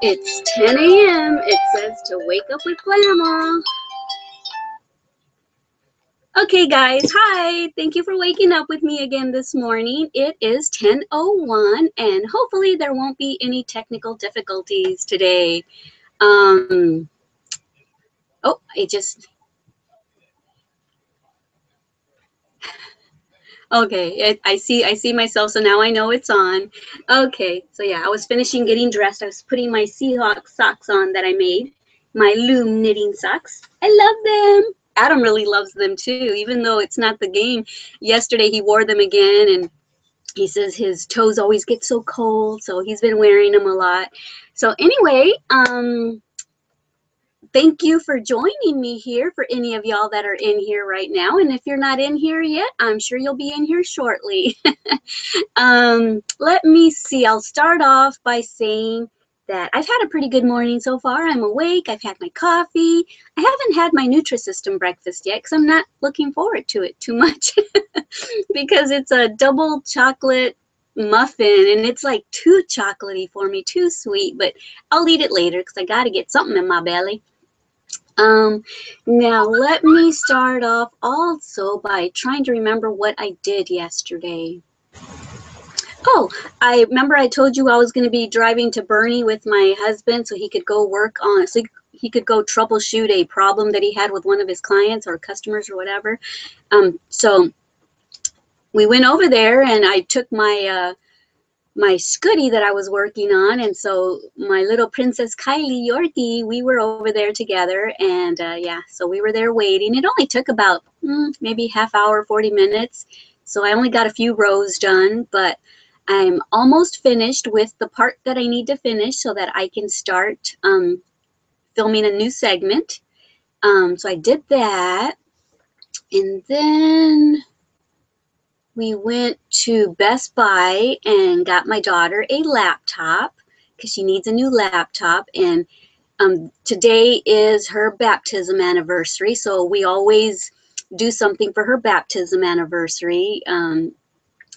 It's 10 a.m. It says to wake up with Glama. Okay, guys. Hi. Thank you for waking up with me again this morning. It is 10:01, and hopefully there won't be any technical difficulties today. Oh, okay, I see myself, so now I know it's on. Okay, so yeah, I was finishing getting dressed. I was putting my Seahawk socks on that I made, my loom knitting socks. I love them. Adam really loves them too, even though it's not the game. Yesterday he wore them again, and he says his toes always get so cold, so he's been wearing them a lot. So anyway, thank you for joining me here, for any of y'all that are in here right now. And if you're not in here yet, I'm sure you'll be in here shortly. Let me see. I'll start off by saying that I've had a pretty good morning so far. I'm awake. I've had my coffee. I haven't had my Nutrisystem breakfast yet because I'm not looking forward to it too much because it's a double chocolate muffin and it's like too chocolatey for me, too sweet, but I'll eat it later because I got to get something in my belly. Now let me start off also by trying to remember what I did yesterday. Oh, I remember I told you I was going to be driving to Bernie with my husband so he could go work on, so he could go troubleshoot a problem that he had with one of his clients or customers or whatever. So we went over there and I took my my Scooty that I was working on, and so my little Princess Kylie Yorkie, we were over there together, and yeah, so we were there waiting. It only took about maybe half hour, 40 minutes, so I only got a few rows done, but I'm almost finished with the part that I need to finish so that I can start filming a new segment. So I did that, and then we went to Best Buy and got my daughter a laptop because she needs a new laptop. And today is her baptism anniversary, so we always do something for her baptism anniversary.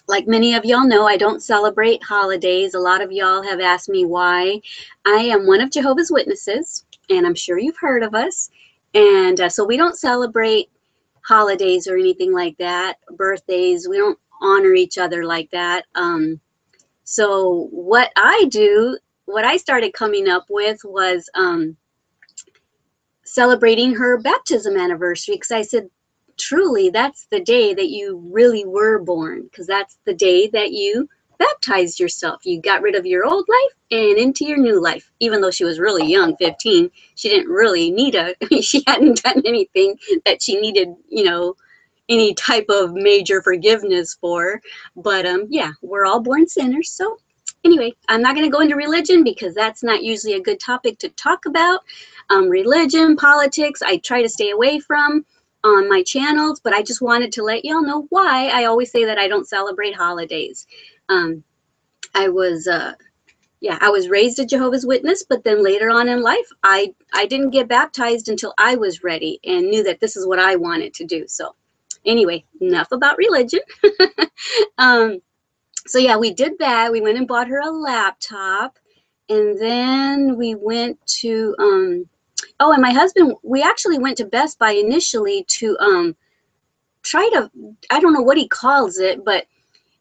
Like many of y'all know, I don't celebrate holidays. A lot of y'all have asked me why. I am one of Jehovah's Witnesses, and I'm sure you've heard of us. And so we don't celebrate holidays or anything like that, birthdays. We don't honor each other like that. So what I do, what I started coming up with was celebrating her baptism anniversary, because I said, truly, that's the day that you really were born, because that's the day that you baptized yourself. You got rid of your old life and into your new life. Even though she was really young, 15, she didn't really need she hadn't done anything that she needed, you know, any type of major forgiveness for. But yeah, we're all born sinners. So anyway, I'm not going to go into religion because that's not usually a good topic to talk about. Religion, politics, I try to stay away from on my channels, but I just wanted to let y'all know why I always say that I don't celebrate holidays. I was raised a Jehovah's Witness, but then later on in life, I didn't get baptized until I was ready and knew that this is what I wanted to do. So anyway, enough about religion. So yeah, we did that. We went and bought her a laptop, and then we went to, oh, and my husband, we actually went to Best Buy initially to try to, I don't know what he calls it, but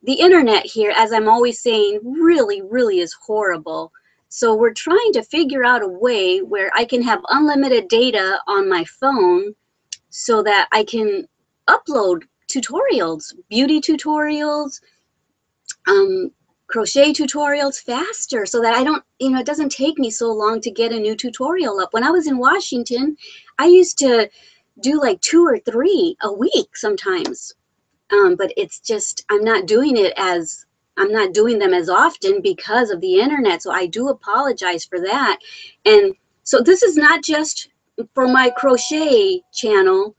the internet here, as I'm always saying, really, really is horrible. So we're trying to figure out a way where I can have unlimited data on my phone so that I can upload tutorials, beauty tutorials, crochet tutorials faster, so that I don't, you know, it doesn't take me so long to get a new tutorial up. When I was in Washington, I used to do like 2 or 3 a week sometimes. But it's just, I'm not doing them as often because of the internet. So I do apologize for that. And so this is not just for my crochet channel,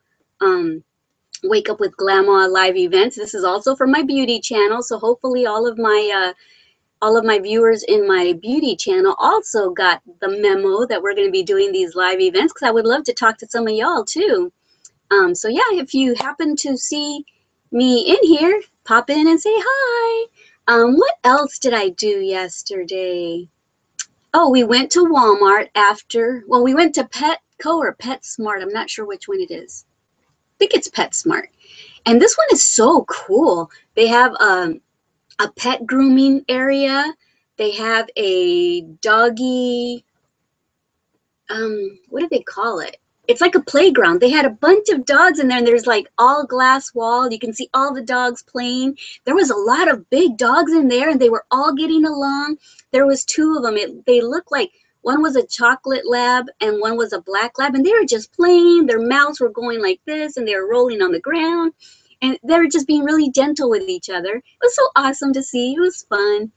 Wake Up with Glama live events. This is also for my beauty channel. So hopefully all of my viewers in my beauty channel also got the memo that we're going to be doing these live events, because I would love to talk to some of y'all too. So yeah, if you happen to see me in here, pop in and say hi. What else did I do yesterday? Oh, we went to Walmart after, well, we went to Petco or PetSmart. I'm not sure which one it is. I think it's PetSmart. And this one is so cool. They have a pet grooming area. They have a doggy, what do they call it? It's like a playground. They had a bunch of dogs in there, and there's like all glass wall. You can see all the dogs playing. There was a lot of big dogs in there, and they were all getting along. There was two of them. They looked like one was a chocolate lab and one was a black lab, and they were just playing. Their mouths were going like this, and they were rolling on the ground, and they were just being really gentle with each other. It was so awesome to see. It was fun.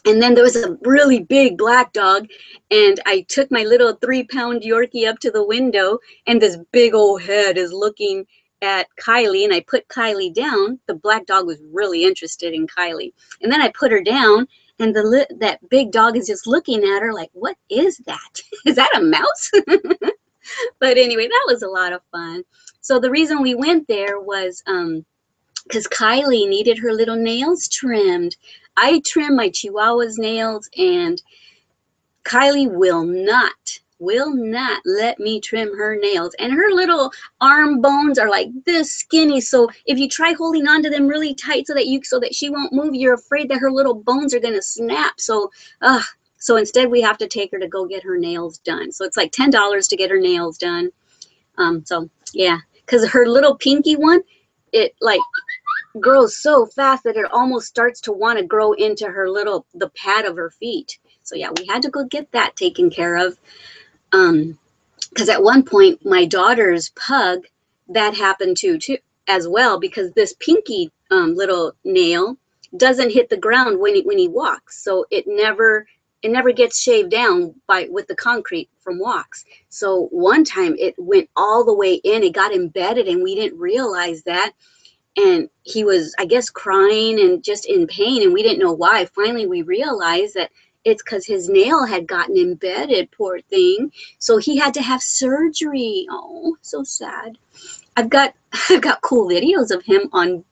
And then there was a really big black dog, and I took my little 3-pound Yorkie up to the window, and this big old head is looking at Kylie, and I put Kylie down. The black dog was really interested in Kylie. And then I put her down, and that big dog is just looking at her like, what is that? Is that a mouse? But anyway, that was a lot of fun. So the reason we went there was because Kylie needed her little nails trimmed. I trim my Chihuahua's nails, and Kylie will not let me trim her nails. And her little arm bones are like this skinny. So if you try holding on to them really tight so that she won't move, you're afraid that her little bones are gonna snap. So instead we have to take her to go get her nails done. So it's like $10 to get her nails done. So yeah, because her little pinky one, it like grows so fast that it almost starts to want to grow into the pad of her feet. So yeah, we had to go get that taken care of. Because at one point my daughter's pug, that happened to as well, because this pinky little nail doesn't hit the ground when he walks. So it never gets shaved down with the concrete from walks. So one time it went all the way in, it got embedded, and we didn't realize that. And he was, I guess, crying and just in pain, and we didn't know why. Finally, we realized that it's because his nail had gotten embedded, poor thing. So he had to have surgery. Oh, so sad. I've got cool videos of him on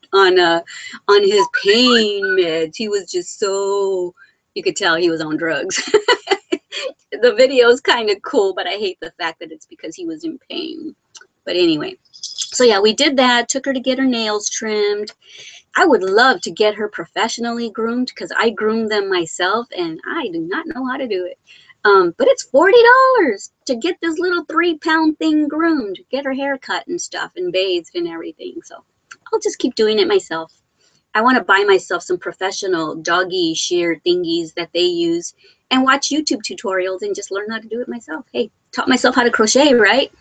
his pain meds. He was just so, you could tell he was on drugs. The video is kind of cool, but I hate the fact that it's because he was in pain. But anyway. So yeah, we did that, took her to get her nails trimmed. I would love to get her professionally groomed because I groom them myself and I do not know how to do it. But it's $40 to get this little 3-pound thing groomed, get her hair cut and stuff and bathed and everything. So I'll just keep doing it myself. I want to buy myself some professional doggy shear thingies that they use and watch YouTube tutorials and just learn how to do it myself. Hey, taught myself how to crochet, right?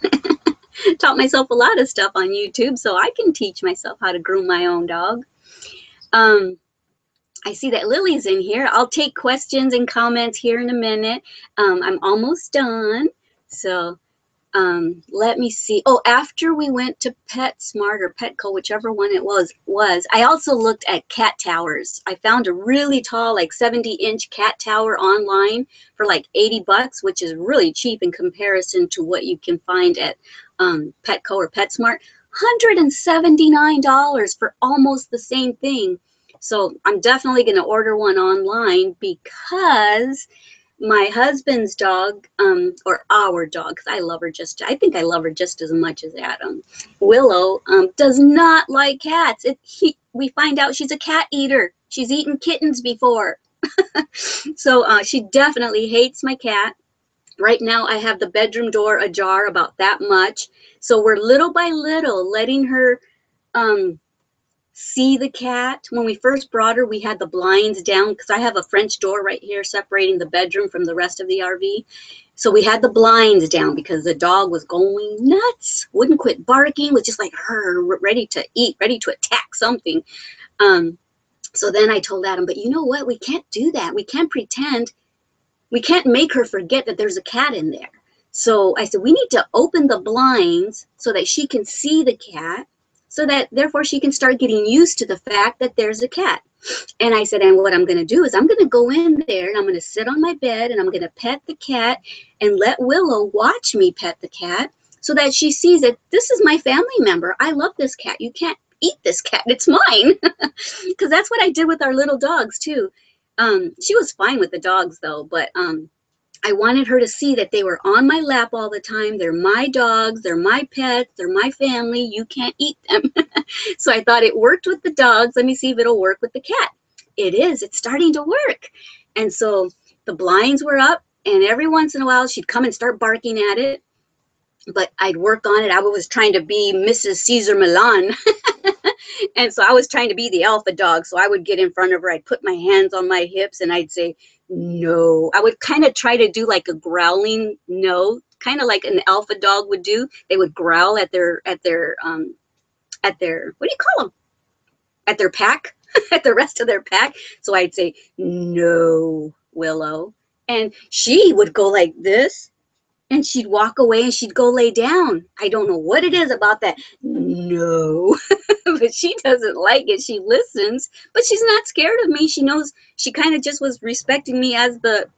Taught myself a lot of stuff on YouTube, so I can teach myself how to groom my own dog. I see that Lily's in here. I'll take questions and comments here in a minute. I'm almost done. So let me see. Oh, after we went to PetSmart or Petco, whichever one it was, I also looked at cat towers. I found a really tall, like 70-inch cat tower online for like $80, which is really cheap in comparison to what you can find at Petco or PetSmart. $179 for almost the same thing. So I'm definitely going to order one online because my husband's dog, or our dog, because I think I love her just as much as Adam, Willow, does not like cats. We find out she's a cat eater. She's eaten kittens before. So she definitely hates my cat. Right now I have the bedroom door ajar about that much. So we're little by little letting her see the cat. When we first brought her, we had the blinds down because I have a French door right here separating the bedroom from the rest of the RV. So we had the blinds down because the dog was going nuts, wouldn't quit barking, was just like her, ready to eat, ready to attack something. So then I told Adam, but you know what? We can't do that. We can't pretend. We can't make her forget that there's a cat in there. So I said, we need to open the blinds so that she can see the cat, so that therefore she can start getting used to the fact that there's a cat. And I said, and what I'm going to do is I'm going to go in there and I'm going to sit on my bed and I'm going to pet the cat and let Willow watch me pet the cat so that she sees that this is my family member. I love this cat. You can't eat this cat. It's mine. Because that's what I did with our little dogs too. She was fine with the dogs though, but I wanted her to see that they were on my lap all the time. They're my dogs, they're my pets, they're my family. You can't eat them. So I thought it worked with the dogs. Let me see if it'll work with the cat. It is. It's starting to work. And so the blinds were up, and every once in a while she'd come and start barking at it. But I'd work on it. I was trying to be Mrs. Caesar Milan. And so I was trying to be the alpha dog. So I would get in front of her. I'd put my hands on my hips and I'd say, no. I would kind of try to do like a growling no, kind of like an alpha dog would do. They would growl at their what do you call them? At their pack, at the rest of their pack. So I'd say, no, Willow. And she would go like this. And she'd walk away and she'd go lay down. I don't know what it is about that. No, but she doesn't like it. She listens, but she's not scared of me. She knows, she kind of just was respecting me as the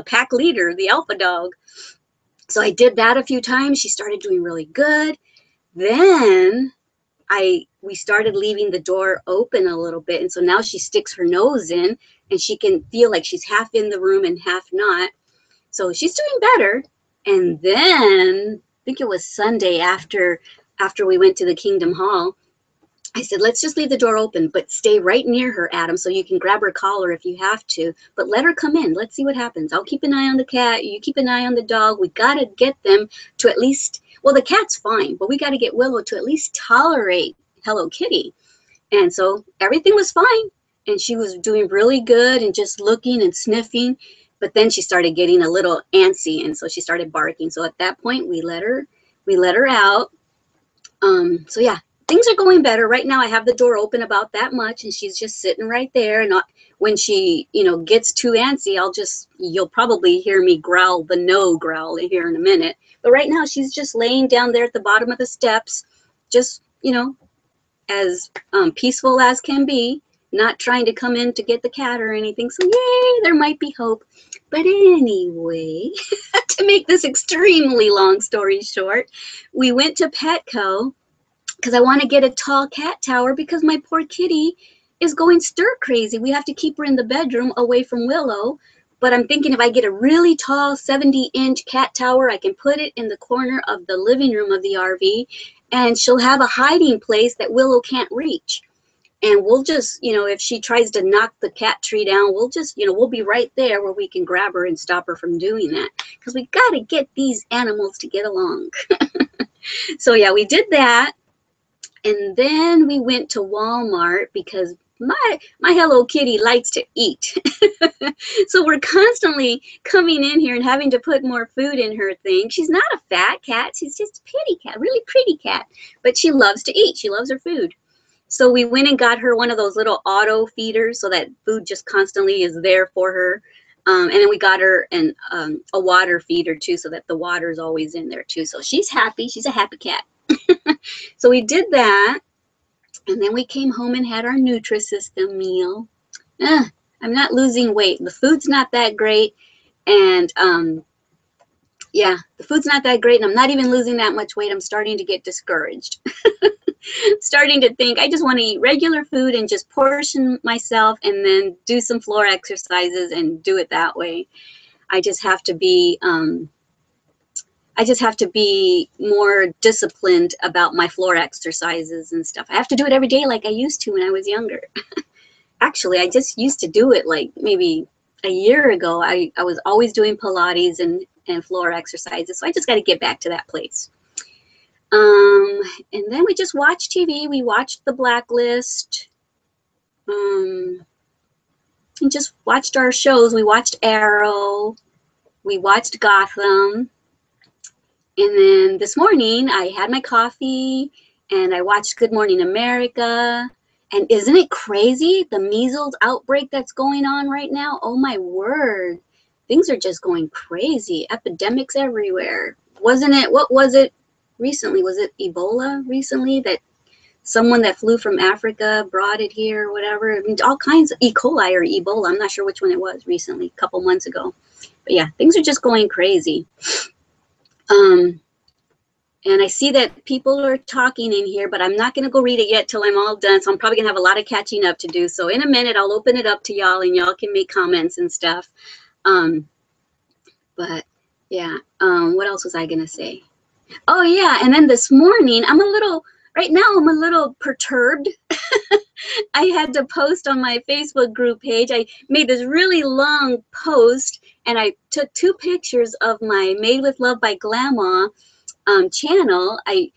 pack leader, the alpha dog. So I did that a few times. She started doing really good. Then we started leaving the door open a little bit. And so now she sticks her nose in and she can feel like she's half in the room and half not. So she's doing better. And then I think it was Sunday after we went to the Kingdom Hall, I said, let's just leave the door open, but stay right near her, Adam, so you can grab her collar if you have to. But let her come in. Let's see what happens. I'll keep an eye on the cat. You keep an eye on the dog. We got to get them to at least, well, the cat's fine, but we got to get Willow to at least tolerate Hello Kitty. And so everything was fine. And she was doing really good and just looking and sniffing. But then she started getting a little antsy, and so she started barking. So at that point, we let her out. So yeah, things are going better. Right now, I have the door open about that much, and she's just sitting right there. And when she, gets too antsy, you'll probably hear me growl the no growl here in a minute. But right now, she's just laying down there at the bottom of the steps, just, as peaceful as can be. Not trying to come in to get the cat or anything. So yay, there might be hope. But anyway, to make this extremely long story short, we went to Petco because I want to get a tall cat tower because my poor kitty is going stir crazy. We have to keep her in the bedroom away from Willow. But I'm thinking if I get a really tall 70-inch cat tower, I can put it in the corner of the living room of the RV, and she'll have a hiding place that Willow can't reach. And we'll just, if she tries to knock the cat tree down, we'll just, we'll be right there where we can grab her and stop her from doing that. Because we got to get these animals to get along. So yeah, we did that. And then we went to Walmart because my Hello Kitty likes to eat. So we're constantly coming in here and having to put more food in her thing. She's not a fat cat. She's just a pretty cat, really pretty cat. But she loves to eat. She loves her food. So we went and got her one of those little auto feeders so that food just constantly is there for her. And then we got her a water feeder too, so that the water is always in there too. So she's happy. She's a happy cat. So we did that. And then we came home and had our Nutrisystem meal. I'm not losing weight. The food's not that great. And yeah, the food's not that great. And I'm not even losing that much weight. I'm starting to get discouraged. Starting to think I just want to eat regular food and just portion myself and then do some floor exercises and do it that way. I just have to be more disciplined about my floor exercises and stuff. I have to do it every day like I used to when I was younger. Actually, I just used to do it like maybe a year ago. I was always doing Pilates and floor exercises. So I just got to get back to that place. And then we just watched TV. We watched The Blacklist. And just watched our shows. We watched Arrow. We watched Gotham. And then this morning I had my coffee and I watched Good Morning America. And isn't it crazy? The measles outbreak that's going on right now. Oh my word. Things are just going crazy. Epidemics everywhere. Wasn't it? What was it recently? Was it Ebola recently that someone that flew from Africa brought it here or whatever? I mean, all kinds of E. coli or Ebola. I'm not sure which one it was recently, a couple months ago. But yeah, things are just going crazy. And I see that people are talking in here, but I'm not going to go read it yet till I'm all done. So I'm probably going to have a lot of catching up to do. So in a minute, I'll open it up to y'all and y'all can make comments and stuff. But But yeah, what else was I gonna say? Oh yeah, and then this morning, right now I'm a little perturbed. I had to post on my Facebook group page. I made this really long post, and I took 2 pictures of my Made with Love by Glama channel. The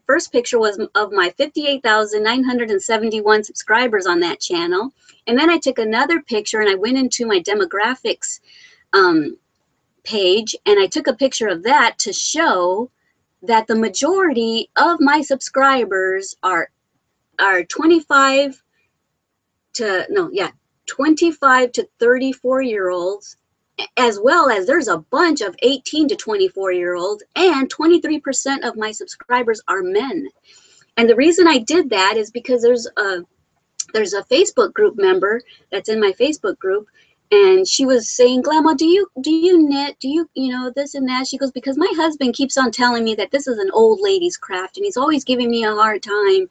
first picture was of my 58,971 subscribers on that channel, and then I took another picture and I went into my demographics page, and I took a picture of that to show that the majority of my subscribers are 25 to 34-year-olds, as well as there's a bunch of 18 to 24-year-olds, and 23% of my subscribers are men. And the reason I did that is because there's a Facebook group member that's in my Facebook group, and she was saying, Glama, do you knit? Do you know, this and that? She goes, because my husband keeps on telling me that this is an old lady's craft, and he's always giving me a hard time.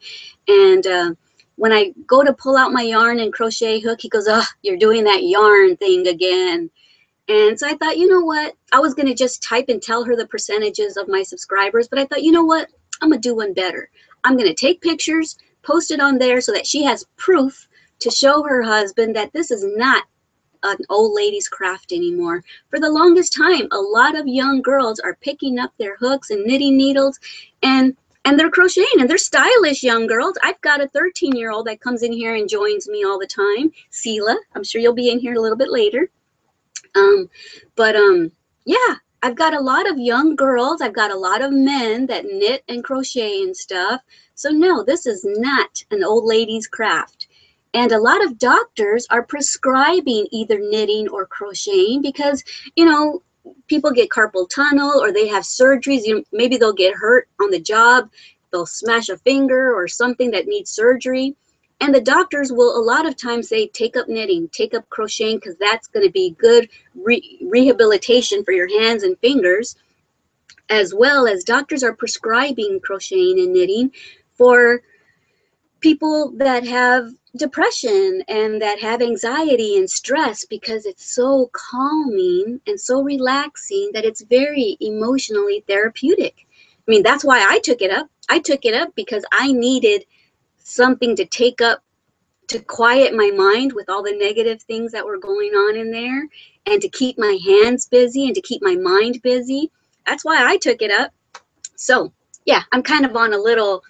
And when I go to pull out my yarn and crochet hook, he goes, oh, you're doing that yarn thing again. And so I thought, you know what? I was going to just type and tell her the percentages of my subscribers, but I thought, you know what? I'm going to do one better. I'm going to take pictures, post it on there so that she has proof to show her husband that this is not an old lady's craft anymore. For the longest time, a lot of young girls are picking up their hooks and knitting needles, and they're crocheting, and they're stylish young girls. I've got a 13-year-old that comes in here and joins me all the time, Sela. I'm sure you'll be in here a little bit later. Yeah, I've got a lot of young girls. I've got a lot of men that knit and crochet and stuff. So no, this is not an old lady's craft. And a lot of doctors are prescribing either knitting or crocheting because, you know, people get carpal tunnel or they have surgeries. You know, maybe they'll get hurt on the job. They'll smash a finger or something that needs surgery. And the doctors will a lot of times say, take up knitting, take up crocheting, because that's going to be good rehabilitation for your hands and fingers, as well as doctors are prescribing crocheting and knitting for people that have depression and that have anxiety and stress, because it's so calming and so relaxing that it's very emotionally therapeutic. I mean, that's why I took it up. I took it up because I needed something to take up to quiet my mind with all the negative things that were going on in there, and to keep my hands busy and to keep my mind busy. That's why I took it up. So yeah, I'm kind of on a little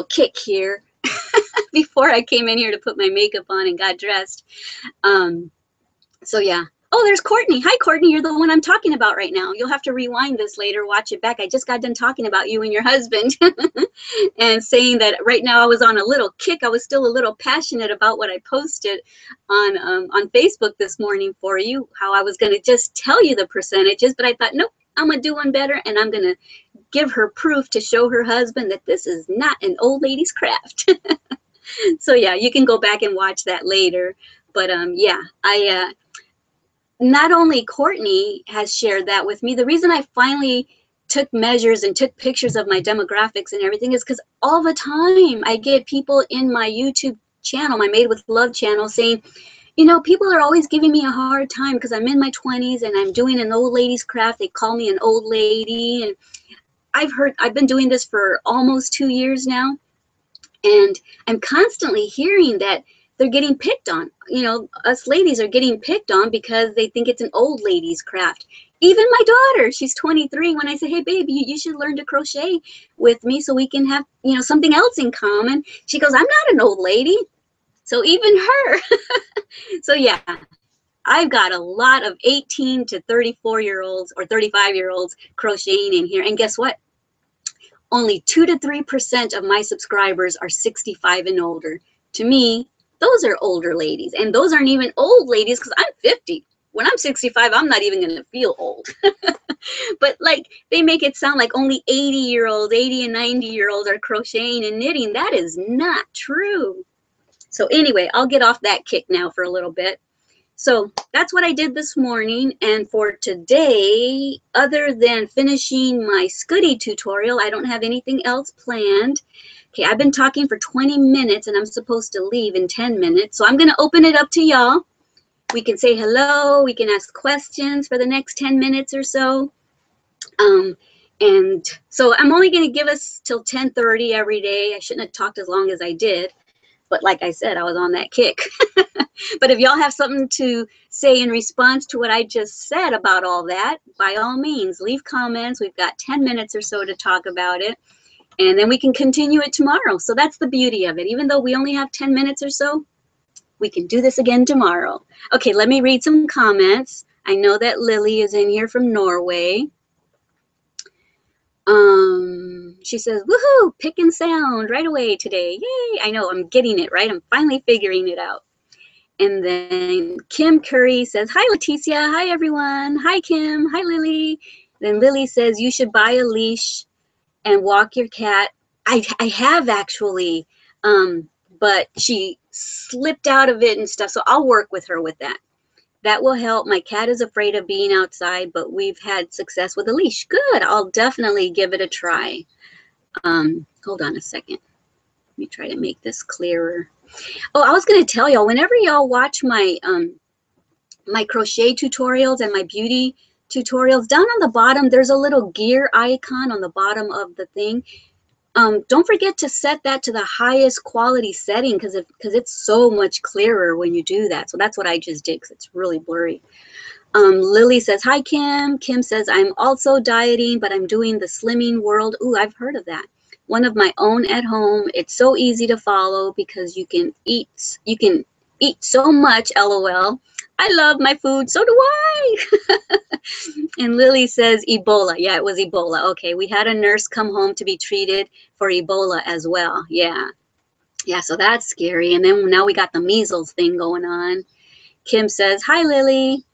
kick here before I came in here to put my makeup on and got dressed. So yeah. Oh, there's Courtney. Hi, Courtney. You're the one I'm talking about right now. You'll have to rewind this later, watch it back. I just got done talking about you and your husband and saying that right now I was on a little kick. I was still a little passionate about what I posted on Facebook this morning for you, how I was going to just tell you the percentages, but I thought, nope, I'm going to do one better, and I'm going to give her proof to show her husband that this is not an old lady's craft. So yeah, you can go back and watch that later. But yeah, not only Courtney has shared that with me. The reason I finally took measures and took pictures of my demographics and everything is because all the time I get people in my YouTube channel, my Made with Love channel, saying, you know, people are always giving me a hard time because I'm in my 20s and I'm doing an old lady's craft. They call me an old lady. And I've been doing this for almost 2 years now. And I'm constantly hearing that they're getting picked on. You know, us ladies are getting picked on because they think it's an old lady's craft. Even my daughter, she's 23. When I say, hey, baby, you should learn to crochet with me so we can have, you know, something else in common. She goes, I'm not an old lady. So even her. So yeah, I've got a lot of 18 to 34-year-olds or 35-year-olds crocheting in here. And guess what? Only 2 to 3% of my subscribers are 65 and older. To me, those are older ladies, and those aren't even old ladies because I'm 50. When I'm 65, I'm not even going to feel old. But like, they make it sound like only 80-year-olds, 80 and 90-year-olds are crocheting and knitting. That is not true. So anyway, I'll get off that kick now for a little bit. So that's what I did this morning. And for today, other than finishing my Scuddy tutorial, I don't have anything else planned. Okay, I've been talking for 20 minutes and I'm supposed to leave in 10 minutes. So I'm going to open it up to y'all. We can say hello. We can ask questions for the next 10 minutes or so. And so I'm only going to give us till 10:30 every day. I shouldn't have talked as long as I did. But like I said, I was on that kick. But if y'all have something to say in response to what I just said about all that, by all means, leave comments. We've got 10 minutes or so to talk about it. And then we can continue it tomorrow. So that's the beauty of it. Even though we only have 10 minutes or so, we can do this again tomorrow. Okay, let me read some comments. I know that Lily is in here from Norway. She says, woohoo, pick and sound right away today. Yay, I know, I'm getting it right. I'm finally figuring it out. And then Kim Curry says, hi, Leticia. Hi, everyone. Hi, Kim. Hi, Lily. Then Lily says, you should buy a leash and walk your cat. I have actually, but she slipped out of it and stuff. So I'll work with her with that. That will help. My cat is afraid of being outside, but we've had success with a leash. Good. I'll definitely give it a try. Hold on a second. Let me try to make this clearer. Oh, I was going to tell y'all, whenever y'all watch my my crochet tutorials and my beauty tutorials, down on the bottom, there's a little gear icon on the bottom of the thing. Don't forget to set that to the highest quality setting because it's so much clearer when you do that. So that's what I just did because it's really blurry. Lily says, hi, Kim. Kim says, I'm also dieting, but I'm doing the Slimming World. Ooh, I've heard of that. One of my own at home. It's so easy to follow because you can eat so much, LOL. I love my food. So do I. And Lily says Ebola. Yeah, it was Ebola. Okay, we had a nurse come home to be treated for Ebola as well. Yeah. Yeah, so that's scary. And then now we got the measles thing going on. Kim says, hi, Lily.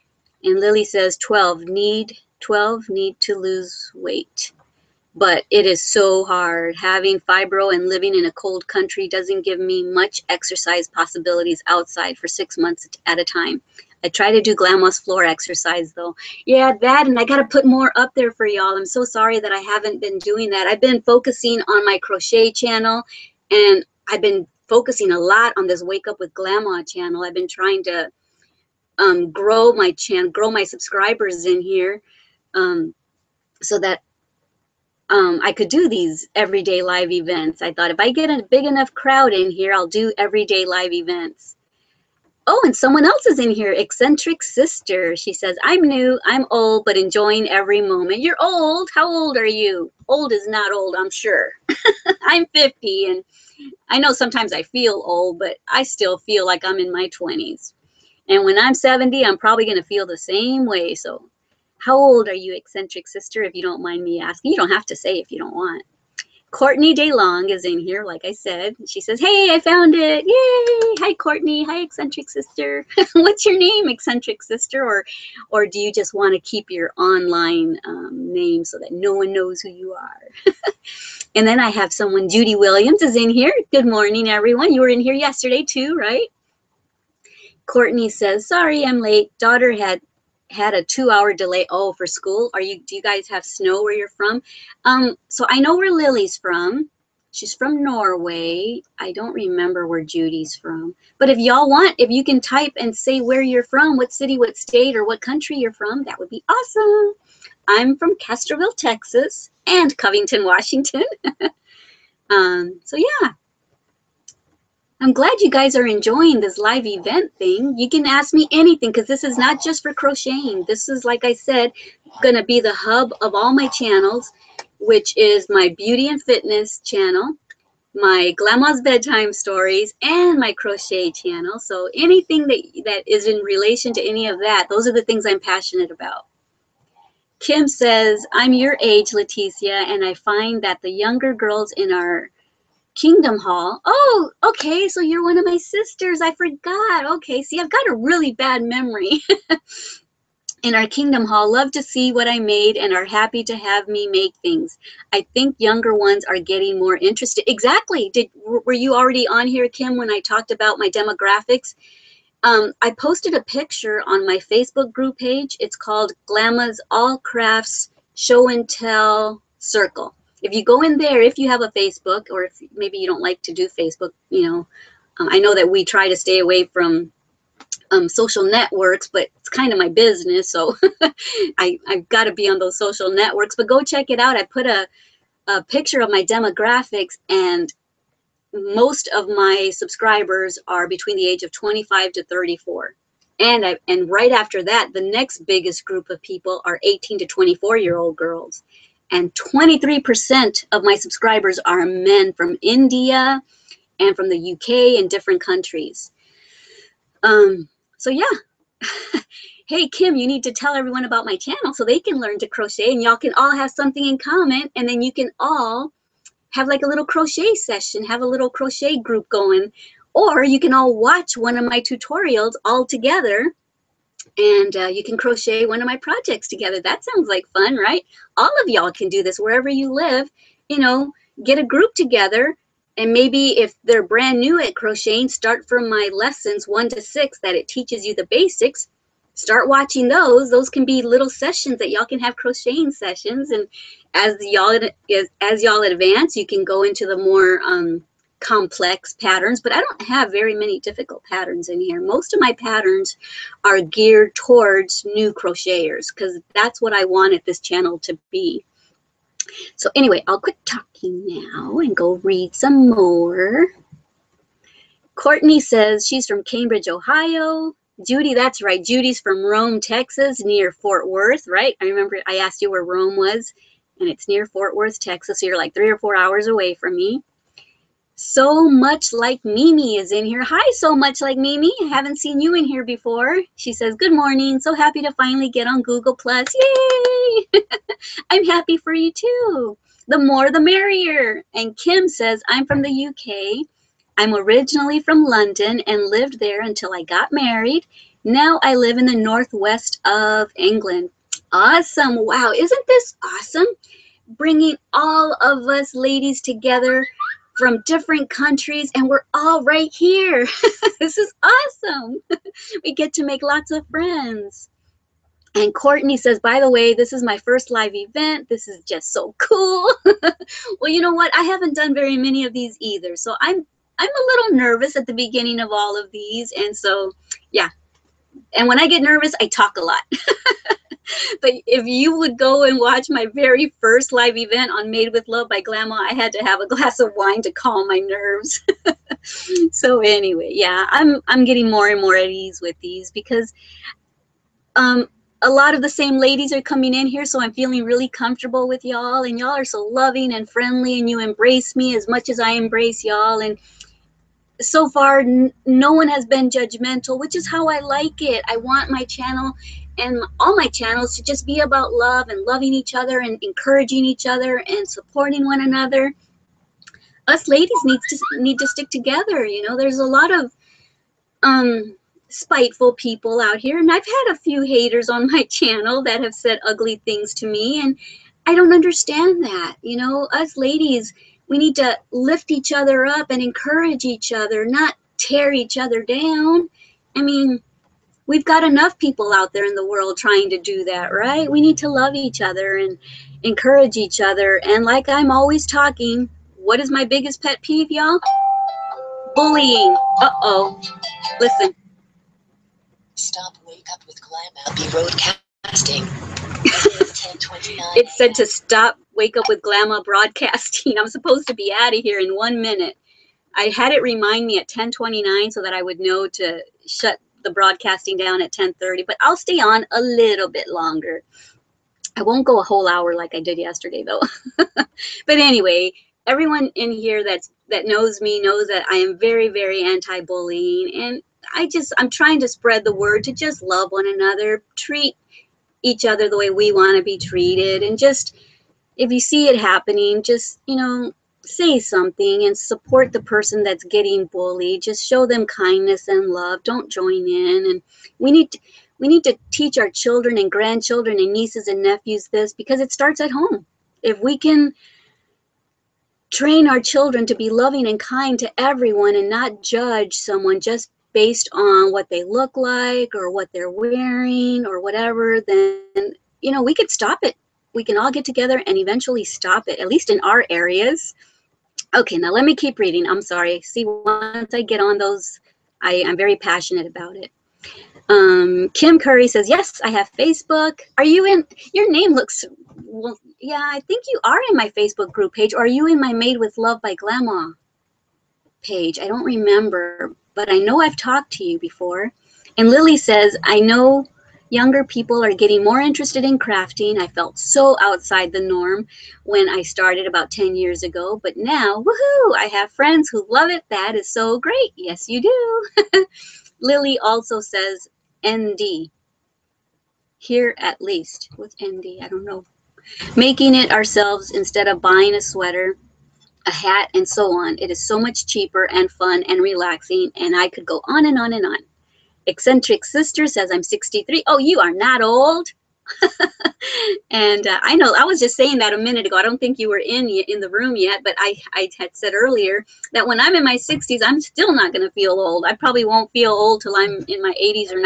And Lily says 12 need to lose weight. But it is so hard. Having fibro and living in a cold country doesn't give me much exercise possibilities outside for 6 months at a time. I try to do Glama's floor exercise though. Yeah, that, and I got to put more up there for y'all. I'm so sorry that I haven't been doing that. I've been focusing on my crochet channel, and I've been focusing a lot on this Wake Up with Glama channel. I've been trying to grow my channel, grow my subscribers in here so that I could do these everyday live events. I thought if I get a big enough crowd in here, I'll do everyday live events. Oh, and someone else is in here, Eccentric Sister. She says, I'm new, I'm old, but enjoying every moment. You're old? How old are you? Old is not old, I'm sure. I'm 50, and I know sometimes I feel old, but I still feel like I'm in my 20s. And when I'm 70, I'm probably going to feel the same way. So how old are you, Eccentric Sister, if you don't mind me asking? You don't have to say if you don't want. Courtney DeLong is in here, like I said. She says, hey, I found it. Yay. Hi, Courtney. Hi, Eccentric Sister. What's your name, Eccentric Sister? Or do you just want to keep your online name so that no one knows who you are? And then I have someone, Judy Williams is in here. Good morning, everyone. You were in here yesterday too, right? Courtney says, sorry, I'm late. Daughter had a 2-hour delay. Oh, for school? Do you guys have snow where you're from? So I know where Lily's from. She's from Norway. I don't remember where Judy's from. But if y'all want, if you can type and say where you're from, what city, what state, or what country you're from, that would be awesome. I'm from Castroville, Texas, and Covington, Washington. So yeah. I'm glad you guys are enjoying this live event thing. You can ask me anything because this is not just for crocheting. This is, like I said, going to be the hub of all my channels, which is my beauty and fitness channel, my Glama's bedtime stories, and my crochet channel. So anything that is in relation to any of that, those are the things I'm passionate about. Kim says, I'm your age, Leticia, and I find that the younger girls in our Kingdom Hall. Oh, okay. So you're one of my sisters. I forgot. Okay. See, I've got a really bad memory. In our Kingdom Hall, love to see what I made and are happy to have me make things. I think younger ones are getting more interested. Exactly. Were you already on here, Kim, when I talked about my demographics? I posted a picture on my Facebook group page. It's called Glama's All Crafts Show and Tell Circle. If you go in there, if you have a Facebook, or if maybe you don't like to do Facebook, you know, I know that we try to stay away from social networks, but it's kind of my business, so I've got to be on those social networks. But go check it out. I put a picture of my demographics, and most of my subscribers are between the age of 25 to 34. And right after that, the next biggest group of people are 18 to 24-year-old girls. And 23% of my subscribers are men from India and from the UK and different countries. So yeah. Hey, Kim, you need to tell everyone about my channel so they can learn to crochet, and y'all can all have something in common, and then you can all have like a little crochet session, have a little crochet group going, or you can all watch one of my tutorials all together, and you can crochet one of my projects together. That sounds like fun, right? All of y'all can do this wherever you live. You know, get a group together, and maybe if they're brand new at crocheting, start from my lessons 1 to 6 that it teaches you the basics. Start watching those. Those can be little sessions that y'all can have crocheting sessions. And as y'all advance, you can go into the more complex patterns. But I don't have very many difficult patterns in here. Most of my patterns are geared towards new crocheters, because that's what I wanted this channel to be. So anyway, I'll quit talking now and go read some more. Courtney says she's from Cambridge, Ohio. Judy, that's right. Judy's from Rome, Texas, near Fort Worth, right? I remember I asked you where Rome was, and it's near Fort Worth, Texas. So you're like 3 or 4 hours away from me. So Much Like Mimi is in here. Hi, So Much Like Mimi. I haven't seen you in here before. She says, good morning. So happy to finally get on Google+. Yay! I'm happy for you too. The more the merrier. And Kim says, I'm from the UK. I'm originally from London and lived there until I got married. Now I live in the northwest of England. Awesome. Wow. Isn't this awesome? Bringing all of us ladies together from different countries, and we're all right here. This is awesome. We get to make lots of friends. And Courtney says, by the way, this is my first live event. This is just so cool. Well, you know what? I haven't done very many of these either. So I'm a little nervous at the beginning of all of these. And so, yeah. And when I get nervous, I talk a lot. But if you would go and watch my very first live event on Made with Love by Glama, I had to have a glass of wine to calm my nerves. So anyway, yeah, I'm getting more and more at ease with these, because a lot of the same ladies are coming in here, so I'm feeling really comfortable with y'all, and y'all are so loving and friendly, and you embrace me as much as I embrace y'all. And so far, no one has been judgmental, which is how I like it. I want my channel and all my channels to just be about love and loving each other and encouraging each other and supporting one another. Us ladies need to stick together. You know, there's a lot of spiteful people out here, and I've had a few haters on my channel that have said ugly things to me, and I don't understand that. You know, us ladies, we need to lift each other up and encourage each other, not tear each other down. I mean, we've got enough people out there in the world trying to do that, right? We need to love each other and encourage each other. And like I'm always talking, what is my biggest pet peeve, y'all? Bullying. Uh-oh. Listen. Stop Wake Up with Glama be broadcasting. It said to stop Wake Up with Glama broadcasting. I'm supposed to be out of here in 1 minute. I had it remind me at 10:29 so that I would know to shut the broadcasting down at 10:30, but I'll stay on a little bit longer. I won't go a whole hour like I did yesterday, though. But anyway, everyone in here that knows me knows that I am very, very anti-bullying, and I'm trying to spread the word to just love one another, treat each other the way we want to be treated, and just, if you see it happening, just, you know, say something and support the person that's getting bullied. Just show them kindness and love. Don't join in. And we need to teach our children and grandchildren and nieces and nephews this, because it starts at home. If we can train our children to be loving and kind to everyone and not judge someone just based on what they look like or what they're wearing or whatever, then, you know, we could stop it. We can all get together and eventually stop it, at least in our areas. Okay, now let me keep reading. I'm sorry. See, once I get on those, I'm very passionate about it. Kim Curry says, yes, I have Facebook. Are you in? Your name looks, well, yeah, I think you are in my Facebook group page. Or are you in my Made with Love by Glama page? I don't remember, but I know I've talked to you before. And Lily says, I know younger people are getting more interested in crafting. I felt so outside the norm when I started about 10 years ago, but now, woohoo, I have friends who love it. That is so great. Yes, you do. Lily also says, ND, here at least. What's ND? I don't know. Making it ourselves instead of buying a sweater, a hat, and so on. It is so much cheaper and fun and relaxing, and I could go on and on and on. Eccentric Sister says, I'm 63. Oh, you are not old. And I know I was just saying that a minute ago. I don't think you were in the room yet, but I had said earlier that when I'm in my 60s, I'm still not going to feel old. I probably won't feel old till I'm in my 80s or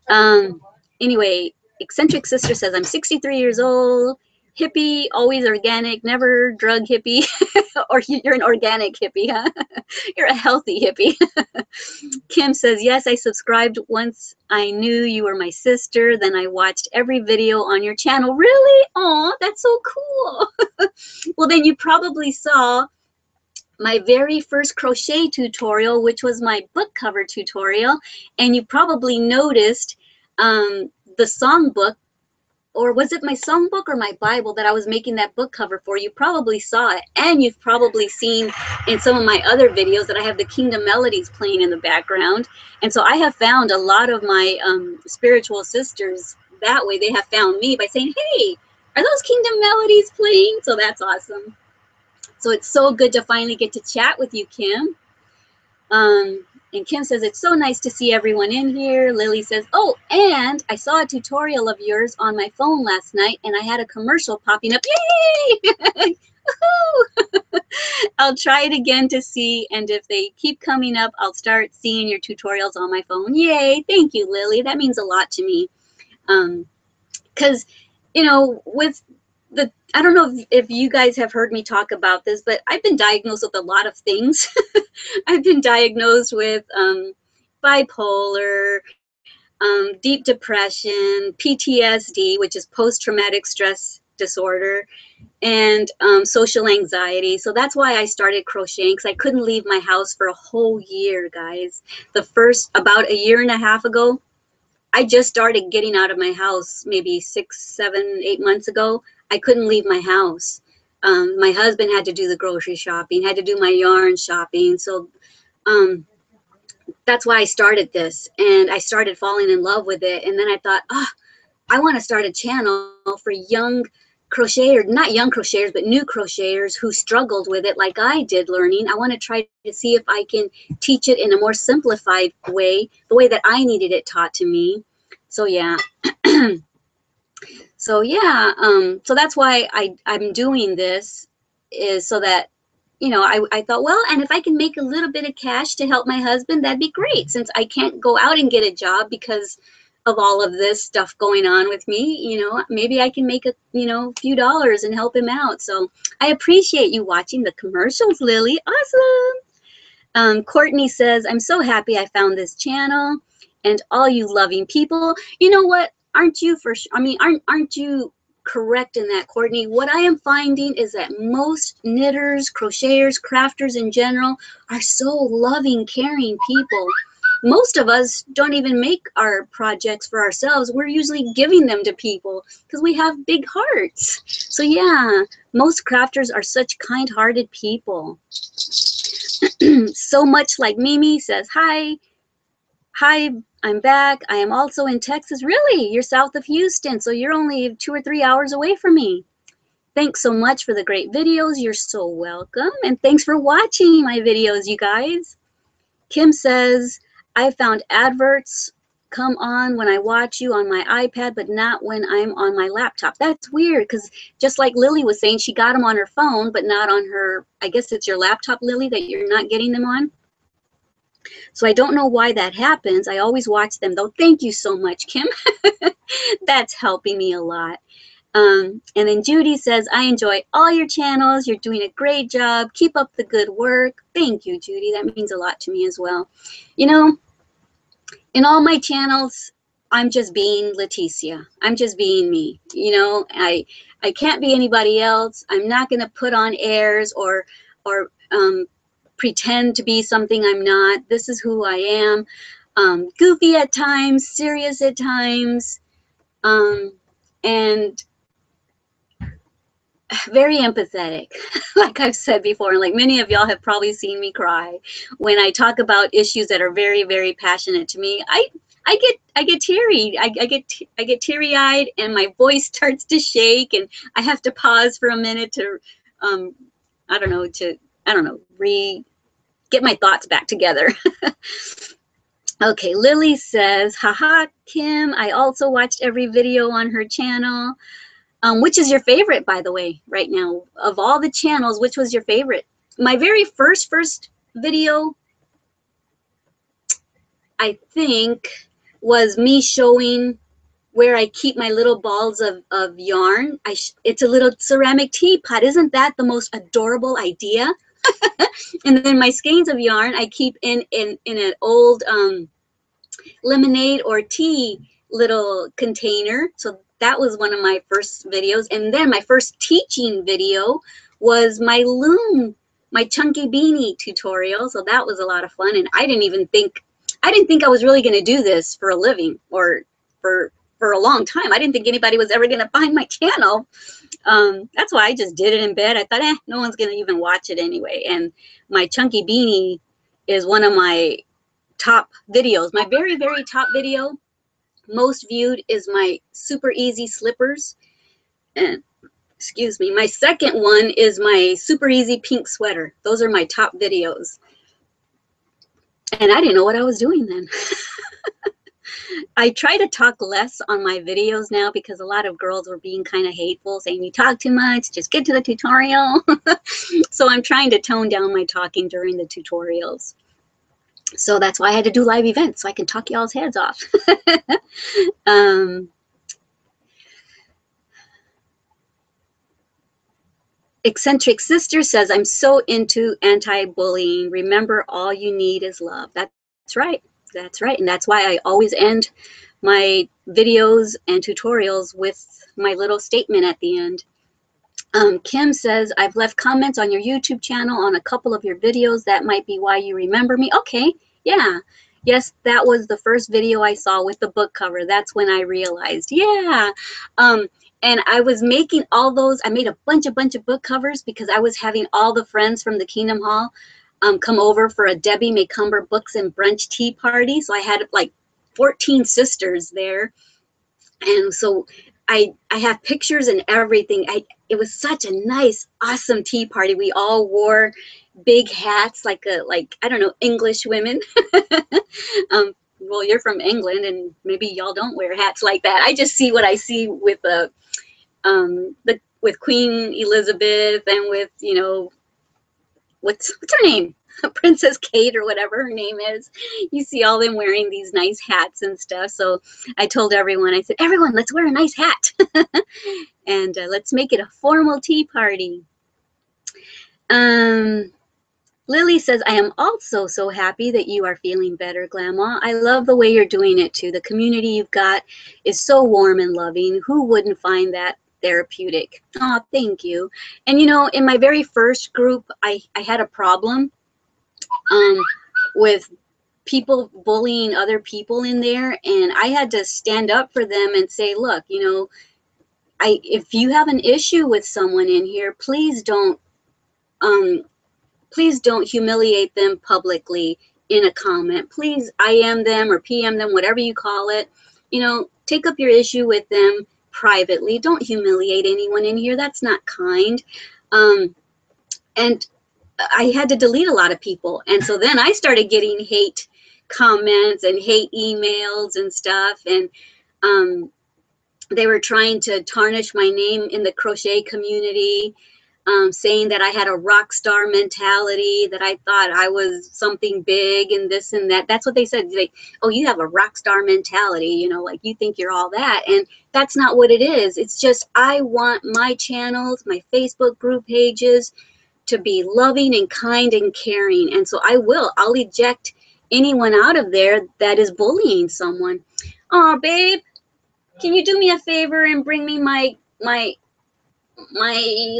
90s. Anyway, Eccentric Sister says, I'm 63 years old, hippie, always organic, never drug hippie. Or you're an organic hippie, huh? You're a healthy hippie. Kim says, yes, I subscribed once I knew you were my sister. Then I watched every video on your channel. Really? Aw, that's so cool. Well, then you probably saw my very first crochet tutorial, which was my book cover tutorial. And you probably noticed the songbook, or was it my songbook or my Bible that I was making that book cover for? You probably saw it. And you've probably seen in some of my other videos that I have the Kingdom Melodies playing in the background. And so I have found a lot of my spiritual sisters that way. They have found me by saying, hey, are those Kingdom Melodies playing? So that's awesome. So it's so good to finally get to chat with you, Kim. And Kim says, it's so nice to see everyone in here. Lily says, oh, and I saw a tutorial of yours on my phone last night, and I had a commercial popping up. Yay! I'll try it again to see, and if they keep coming up, I'll start seeing your tutorials on my phone. Yay! Thank you, Lily. That means a lot to me. Because, you know, with I don't know if you guys have heard me talk about this, but I've been diagnosed with a lot of things. I've been diagnosed with bipolar, deep depression, PTSD, which is post-traumatic stress disorder, and social anxiety. So that's why I started crocheting, because I couldn't leave my house for a whole year, guys. About a year and a half ago, I just started getting out of my house maybe 6, 7, 8 months ago. I couldn't leave my house. My husband had to do the grocery shopping, had to do my yarn shopping. So that's why I started this. And I started falling in love with it. And then I thought, I want to start a channel for young crocheters, not young crocheters, but new crocheters who struggled with it like I did learning. I want to try to see if I can teach it in a more simplified way, the way that I needed it taught to me. So yeah. So yeah, so that's why I'm doing this, is so that, you know, I thought, well, and if I can make a little bit of cash to help my husband, that'd be great, since I can't go out and get a job because of all of this stuff going on with me. You know, maybe I can make a few dollars and help him out. So I appreciate you watching the commercials, Lily. Awesome. Courtney says, I'm so happy I found this channel, and all you loving people. You know what? Aren't you aren't you correct in that, Courtney? What I am finding is that most knitters, crocheters, crafters in general are so loving, caring people. Most of us don't even make our projects for ourselves. We're usually giving them to people because we have big hearts. So yeah, most crafters are such kind-hearted people. So much like Mimi says, hi, I'm back. I am also in Texas. Really? You're south of Houston, so you're only 2 or 3 hours away from me. Thanks so much for the great videos. You're so welcome. And thanks for watching my videos, you guys. Kim says, I found adverts come on when I watch you on my iPad, but not when I'm on my laptop. That's weird, because just like Lily was saying, she got them on her phone, but not on her, I guess it's your laptop, Lily, that you're not getting them on. So I don't know why that happens. I always watch them, though. Thank you so much, Kim. That's helping me a lot. And then Judy says, I enjoy all your channels. You're doing a great job. Keep up the good work. Thank you, Judy. That means a lot to me as well. You know, In all my channels, I'm just being Leticia. I'm just being me. You know, I can't be anybody else. I'm not going to put on airs or pretend to be something I'm not. This is who I am. Goofy at times, serious at times, and very empathetic. Like I've said before, and like many of y'all have probably seen me cry when I talk about issues that are very, very passionate to me. I get teary. I get teary eyed, and my voice starts to shake, and I have to pause for a minute to I don't know, get my thoughts back together. Okay, Lily says, haha, Kim, I also watched every video on her channel. Which is your favorite, by the way, right now? Of all the channels, which was your favorite? My very first video, I think, was me showing where I keep my little balls of yarn. It's a little ceramic teapot. Isn't that the most adorable idea? And then my skeins of yarn I keep in an old lemonade or tea little container. So that was one of my first videos. And then my first teaching video was my loom, my chunky beanie tutorial. So that was a lot of fun. And I didn't think I was really going to do this for a living or for a long time. I didn't think anybody was ever going to find my channel. That's why I just did it in bed. I thought, no one's going to even watch it anyway. And my chunky beanie is one of my top videos. My very, very top video, most viewed, is my super easy slippers. And excuse me, my second one is my super easy pink sweater. Those are my top videos. And I didn't know what I was doing then. I try to talk less on my videos now because a lot of girls were being kind of hateful, saying you talk too much, just get to the tutorial. So I'm trying to tone down my talking during the tutorials. So that's why I had to do live events, so I can talk y'all's heads off. Eccentric Sister says, I'm so into anti-bullying. Remember, all you need is love. That's right. That's right. And that's why I always end my videos and tutorials with my little statement at the end. Kim says, I've left comments on your YouTube channel on a couple of your videos. That might be why you remember me. Okay. Yeah. Yes, that was the first video I saw with the book cover. That's when I realized. Yeah. And I was making all those. I made a bunch of book covers because I was having all the friends from the Kingdom Hall come over for a Debbie Macumber Books and Brunch tea party. So I had like 14 sisters there. And so I have pictures and everything. It was such a nice, awesome tea party. We all wore big hats, like I don't know, English women. Well, you're from England, and maybe y'all don't wear hats like that. I just see what I see with with Queen Elizabeth and with, you know, what's her name? Princess Kate or whatever her name is. You see all them wearing these nice hats and stuff. So I told everyone, I said, everyone, let's wear a nice hat. And let's make it a formal tea party. Lily says, I am also so happy that you are feeling better, Glama. I love the way you're doing it too. The community you've got is so warm and loving. Who wouldn't find that therapeutic? Oh, thank you. And you know, in my very first group, I had a problem with people bullying other people in there, and I had to stand up for them and say, look, you know, if you have an issue with someone in here, please don't humiliate them publicly in a comment. Please IM them or PM them, whatever you call it. You know, take up your issue with them privately. Don't humiliate anyone in here. That's not kind. And I had to delete a lot of people. And so then I started getting hate comments and hate emails and stuff. And they were trying to tarnish my name in the crochet community, saying that I had a rock star mentality, that I thought I was something big and this and that. That's what they said. Like, oh, you have a rock star mentality, you know, like you think you're all that. And that's not what it is. It's just I want my channels, my Facebook group pages to be loving and kind and caring. And so I'll eject anyone out of there that is bullying someone. Oh, babe, can you do me a favor and bring me my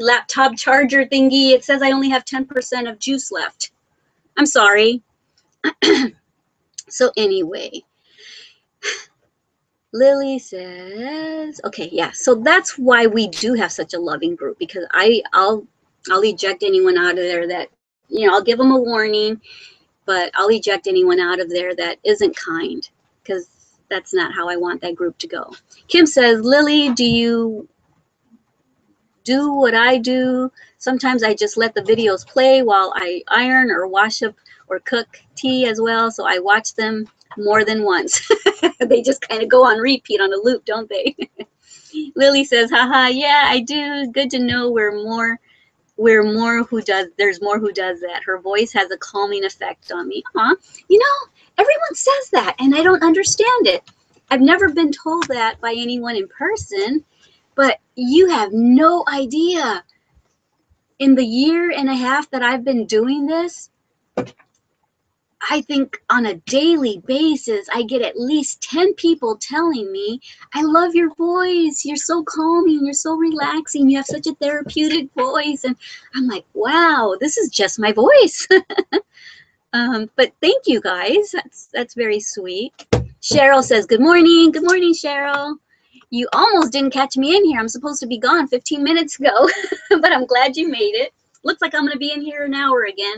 laptop charger thingy? It says I only have 10% of juice left. I'm sorry. So anyway, Lily says, okay, yeah. So that's why we do have such a loving group, because I'll eject anyone out of there that, you know, I'll give them a warning, but I'll eject anyone out of there that isn't kind, because that's not how I want that group to go. Kim says, Lily, do you do what I do? Sometimes I just let the videos play while I iron or wash up or cook tea as well, so I watch them more than once. They just kind of go on repeat on a loop, don't they? Lily says, haha, yeah, I do. Good to know there's more who does that. Her voice has a calming effect on me. Aw, you know, everyone says that, and I don't understand it. I've never been told that by anyone in person, but you have no idea. In the year and a half that I've been doing this, I think on a daily basis, I get at least 10 people telling me, I love your voice. You're so calming. You're so relaxing. You have such a therapeutic voice. And I'm like, wow, this is just my voice. But thank you guys. That's very sweet. Cheryl says, good morning. Good morning, Cheryl. You almost didn't catch me in here. I'm supposed to be gone 15 minutes ago, but I'm glad you made it. Looks like I'm going to be in here an hour again.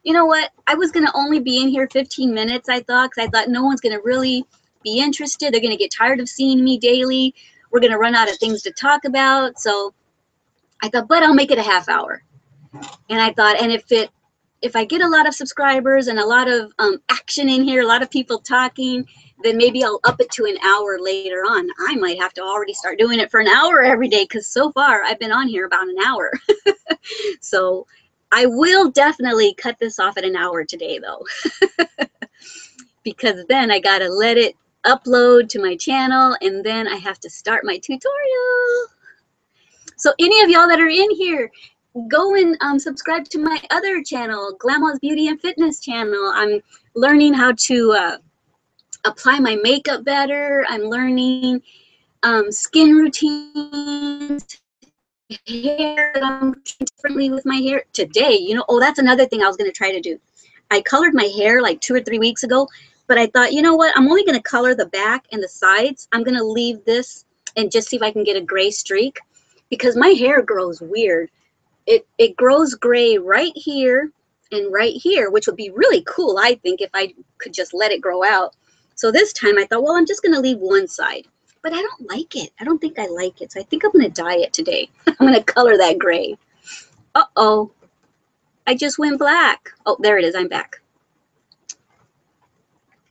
You know what? I was going to only be in here 15 minutes, I thought, because I thought no one's going to really be interested. They're going to get tired of seeing me daily. We're going to run out of things to talk about. So I thought, but I'll make it a half hour. And I thought, and if I get a lot of subscribers and a lot of action in here, a lot of people talking, then maybe I'll up it to an hour later on. I might have to already start doing it for an hour every day, because so far I've been on here about an hour. So I will definitely cut this off at an hour today, though, because then I got to let it upload to my channel, and then I have to start my tutorial. So any of y'all that are in here, go and subscribe to my other channel, Glama's Beauty and Fitness channel. I'm learning how to apply my makeup better. I'm learning skin routines, hair that I'm doing differently with my hair today. You know, oh, that's another thing I was going to try to do. I colored my hair like 2 or 3 weeks ago, but I thought, you know what, I'm only going to color the back and the sides. I'm going to leave this and just see if I can get a gray streak, because my hair grows weird. It grows gray right here and right here, which would be really cool, I think, if I could just let it grow out. So this time I thought, well, I'm just going to leave one side. But I don't like it. I don't think I like it. So I think I'm going to dye it today. I'm going to color that gray. Uh-oh. I just went black. Oh, there it is. I'm back.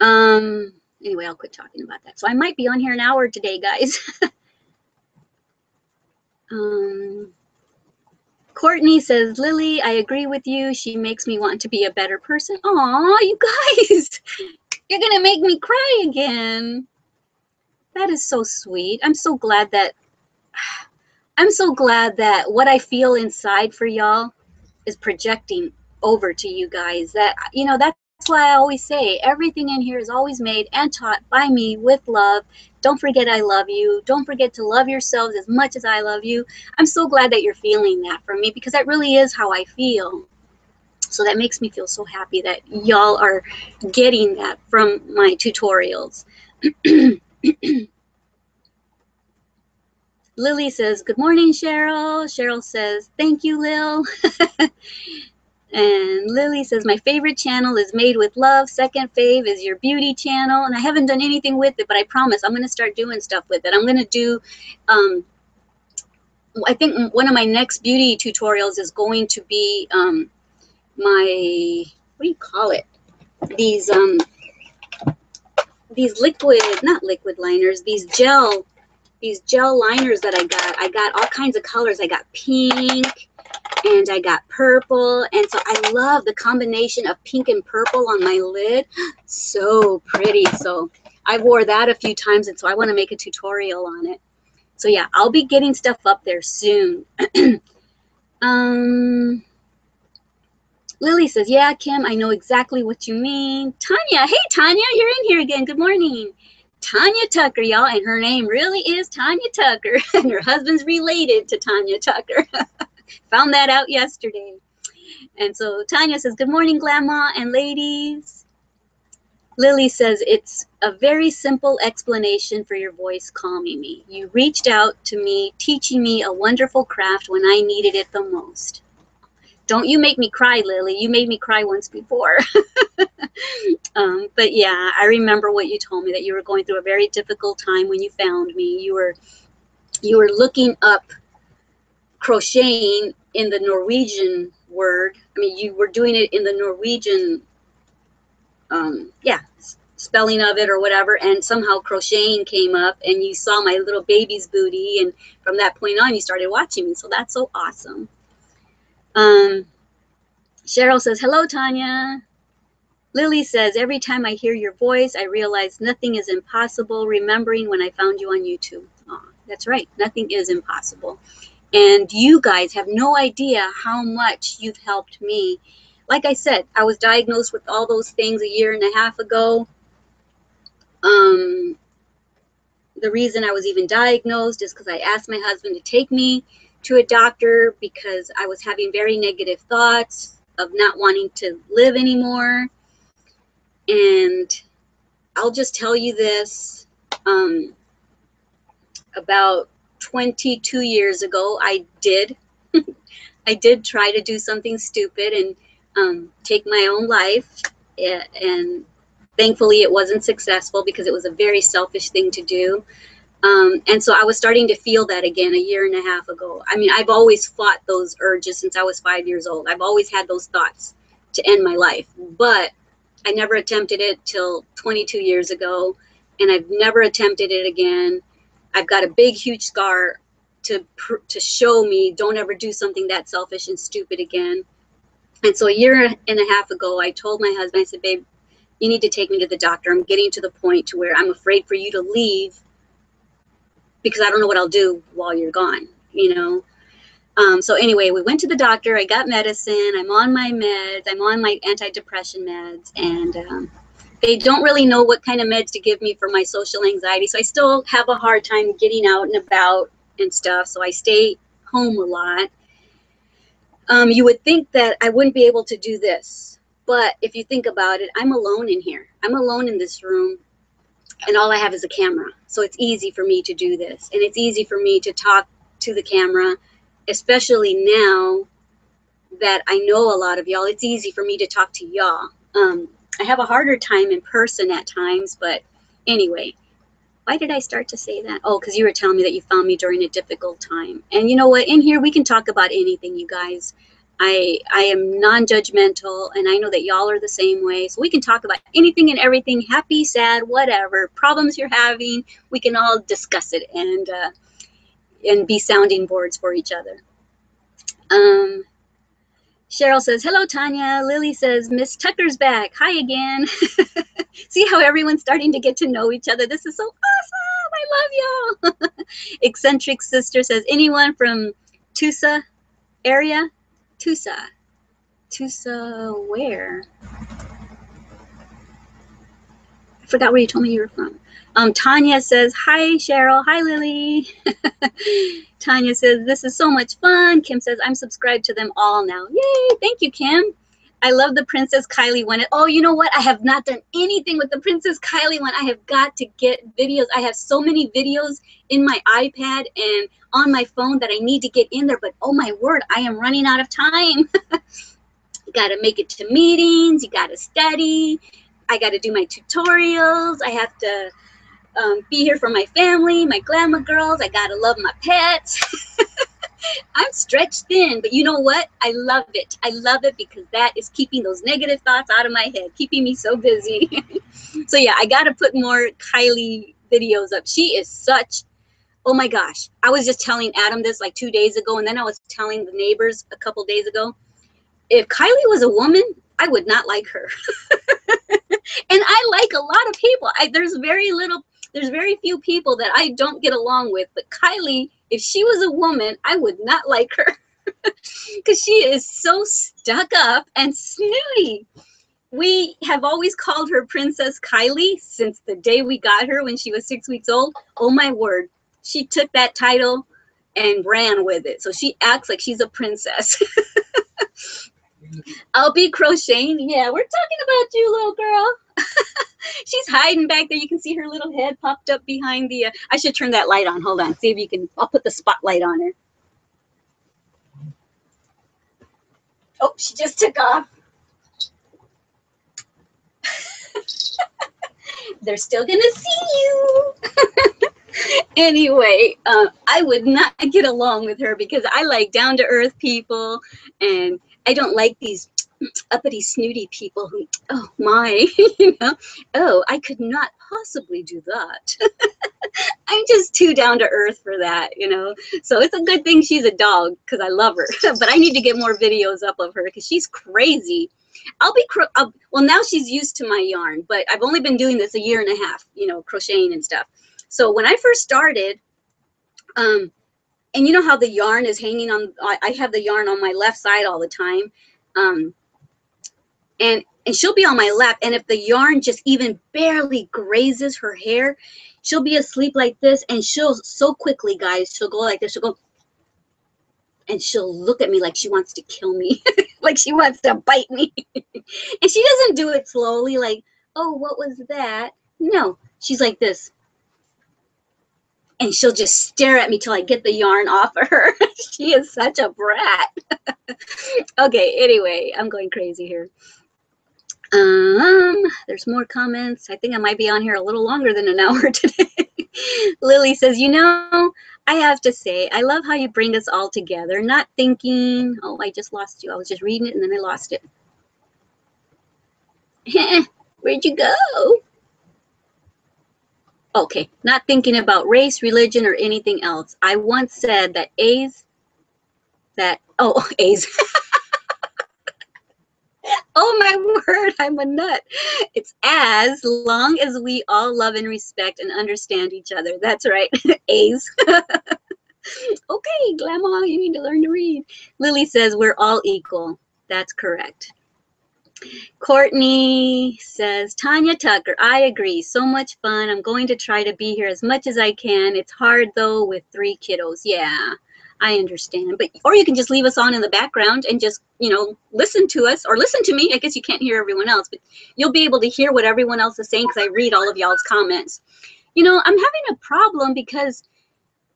Anyway, I'll quit talking about that. So I might be on here an hour today, guys. Courtney says, Lily, I agree with you. She makes me want to be a better person. Aw, you guys. You're going to make me cry again. That is so sweet. I'm so glad that what I feel inside for y'all is projecting over to you guys. That, you know, that's why I always say everything in here is always made and taught by me with love. Don't forget I love you. Don't forget to love yourselves as much as I love you. I'm so glad that you're feeling that from me, because that really is how I feel. So that makes me feel so happy that y'all are getting that from my tutorials. Lily says, good morning, Cheryl. Cheryl says, thank you, Lil. And Lily says, my favorite channel is Made with Love. Second fave is your beauty channel. And I haven't done anything with it, but I promise I'm going to start doing stuff with it. I'm going to do, I think one of my next beauty tutorials is going to be my, what do you call it? These liquid, not liquid liners, these gel liners that I got. I got all kinds of colors. I got pink and I got purple. And so I love the combination of pink and purple on my lid. So pretty. So I wore that a few times, and so I want to make a tutorial on it. So yeah, I'll be getting stuff up there soon. Lily says, yeah, Kim, I know exactly what you mean. Tanya, hey, Tanya, you're in here again. Good morning. Tanya Tucker, y'all, and her name really is Tanya Tucker, and her husband's related to Tanya Tucker. Found that out yesterday. And so Tanya says, good morning, Glama and ladies. Lily says, it's a very simple explanation for your voice calming me. You reached out to me, teaching me a wonderful craft when I needed it the most. Don't you make me cry, Lily. You made me cry once before. But yeah, I remember what you told me, that you were going through a very difficult time when you found me. You were looking up crocheting in the Norwegian word. I mean, you were doing it in the Norwegian, spelling of it or whatever, and somehow crocheting came up, and you saw my little baby's booty, and from that point on, you started watching me. So that's so awesome. Cheryl says, hello, Tanya. Lily says, every time I hear your voice, I realize nothing is impossible, remembering when I found you on YouTube. Oh, that's right. Nothing is impossible. And you guys have no idea how much you've helped me. Like I said, I was diagnosed with all those things a year and a half ago. The reason I was even diagnosed is because I asked my husband to take me to a doctor because I was having very negative thoughts of not wanting to live anymore. And I'll just tell you this, about 22 years ago, I did try to do something stupid and take my own life. And thankfully it wasn't successful because it was a very selfish thing to do. And so I was starting to feel that again a year and a half ago. I mean, I've always fought those urges since I was 5 years old. I've always had those thoughts to end my life, but I never attempted it till 22 years ago, and I've never attempted it again. I've got a big, huge scar to show me don't ever do something that selfish and stupid again. And so a year and a half ago, I told my husband, I said, babe, you need to take me to the doctor. I'm getting to the point to where I'm afraid for you to leave because I don't know what I'll do while you're gone, you know. So anyway, we went to the doctor. I got medicine. I'm on my meds. I'm on my antidepressant meds. And they don't really know what kind of meds to give me for my social anxiety. So I still have a hard time getting out and about and stuff. So I stay home a lot. You would think that I wouldn't be able to do this. But if you think about it, I'm alone in here. I'm alone in this room. And all I have is a camera. So it's easy for me to do this. And it's easy for me to talk to the camera, especially now that I know a lot of y'all. It's easy for me to talk to y'all. I have a harder time in person at times, but anyway, why did I start to say that? Oh, because you were telling me that you found me during a difficult time. And you know what? In here, we can talk about anything, you guys. I am non-judgmental, and I know that y'all are the same way. So we can talk about anything and everything, happy, sad, whatever, problems you're having. We can all discuss it and be sounding boards for each other. Cheryl says, hello, Tanya. Lily says, Miss Tucker's back. Hi again. See how everyone's starting to get to know each other. This is so awesome. I love y'all. Eccentric Sister says, anyone from Tusa area? Tusa where? I forgot where you told me you were from. Tanya says, hi, Cheryl. Hi, Lily. Tanya says, this is so much fun. Kim says, I'm subscribed to them all now. Yay. Thank you, Kim. I love the Princess Kylie one. Oh, you know what? I have not done anything with the Princess Kylie one. I have got to get videos. I have so many videos in my iPad and on my phone that I need to get in there. But oh my word, I am running out of time. You got to make it to meetings. You got to study. I got to do my tutorials. I have to be here for my family, my Glama girls. I got to love my pets. I'm stretched thin, but you know what? I love it. I love it because that is keeping those negative thoughts out of my head, keeping me so busy. So yeah, I got to put more Kylie videos up. She is such, oh my gosh. I was just telling Adam this like 2 days ago, and then I was telling the neighbors a couple days ago. If Kylie was a woman, I would not like her. And I like a lot of people. There's very few people that I don't get along with, but Kylie, if she was a woman, I would not like her. because she is so stuck up and snooty. We have always called her Princess Kylie since the day we got her when she was 6 weeks old. Oh my word. She took that title and ran with it. So she acts like she's a princess. I'll be crocheting. Yeah, we're talking about you, little girl. She's hiding back there. You can see her little head popped up behind the... I should turn that light on. Hold on. See if you can... I'll put the spotlight on her. Oh, she just took off. They're still going to see you. Anyway, I would not get along with her because I like down-to-earth people, and I don't like these uppity, snooty people who, oh my, you know, oh, I could not possibly do that. I'm just too down-to-earth for that, you know. So it's a good thing she's a dog because I love her. But I need to get more videos up of her because she's crazy. Well, now she's used to my yarn, but I've only been doing this a year and a half, you know, crocheting and stuff. So when I first started, and you know how the yarn is hanging on, I have the yarn on my left side all the time. And she'll be on my lap, and if the yarn just even barely grazes her hair, she'll be asleep like this, and she'll so quickly, guys, she'll go like this. She'll go, and she'll look at me like she wants to kill me, like she wants to bite me. And she doesn't do it slowly, like, oh, what was that? No, she's like this. And she'll just stare at me till I get the yarn off of her. She is such a brat. Okay, anyway, I'm going crazy here. There's more comments. I think I might be on here a little longer than an hour today. Lily says, you know, I have to say, I love how you bring us all together, not thinking, oh, I just lost you. I was just reading it and then I lost it. Where'd you go? Okay, not thinking about race, religion, or anything else. I once said that A's, oh, my word, I'm a nut. It's as long as we all love and respect and understand each other. That's right, A's. Okay, Glama, you need to learn to read. Lily says we're all equal. That's correct. Courtney says, Tanya Tucker, I agree. So much fun. I'm going to try to be here as much as I can. It's hard, though, with 3 kiddos. Yeah, I understand. But or you can just leave us on in the background and just, you know, listen to us or listen to me. I guess you can't hear everyone else, but you'll be able to hear what everyone else is saying because I read all of y'all's comments. You know, I'm having a problem because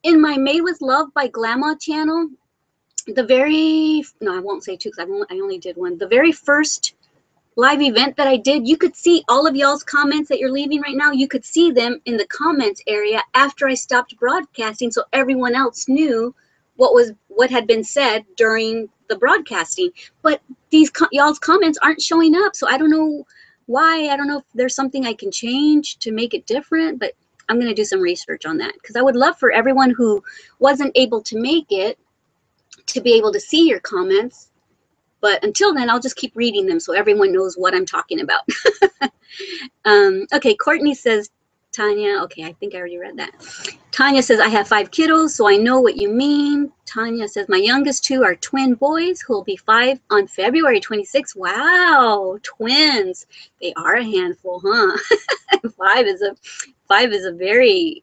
in my Made with Love by Glama channel, I won't say 2 because I only did 1. The very first live event that I did, you could see all of y'all's comments that you're leaving right now. You could see them in the comments area after I stopped broadcasting, so everyone else knew what had been said during the broadcasting. But these y'all's comments aren't showing up, so I don't know why. I don't know if there's something I can change to make it different, but I'm going to do some research on that because I would love for everyone who wasn't able to make it to be able to see your comments. But until then, I'll just keep reading them so everyone knows what I'm talking about. Okay, Courtney says, Tanya, okay, I think I already read that. Tanya says, I have 5 kiddos, so I know what you mean. Tanya says, my youngest 2 are twin boys who will be 5 on February 26th. Wow, twins. They are a handful, huh? 5 is a very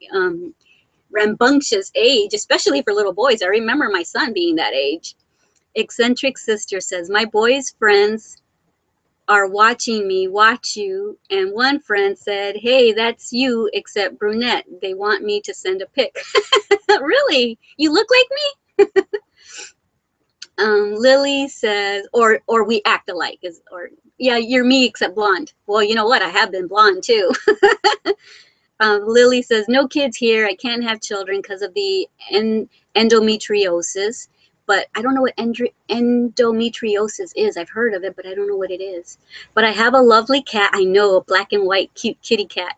rambunctious age, especially for little boys. I remember my son being that age. Eccentric Sister says, my boys' friends are watching me watch you, and one friend said, hey, that's you except brunette. They want me to send a pic. Really? You look like me? Lily says, or we act alike. Yeah, you're me except blonde. Well, you know what? I have been blonde too. Lily says, no kids here. I can't have children because of the endometriosis. But I don't know what endometriosis is. I've heard of it, but I don't know what it is. But I have a lovely cat. I know, a black and white cute kitty cat.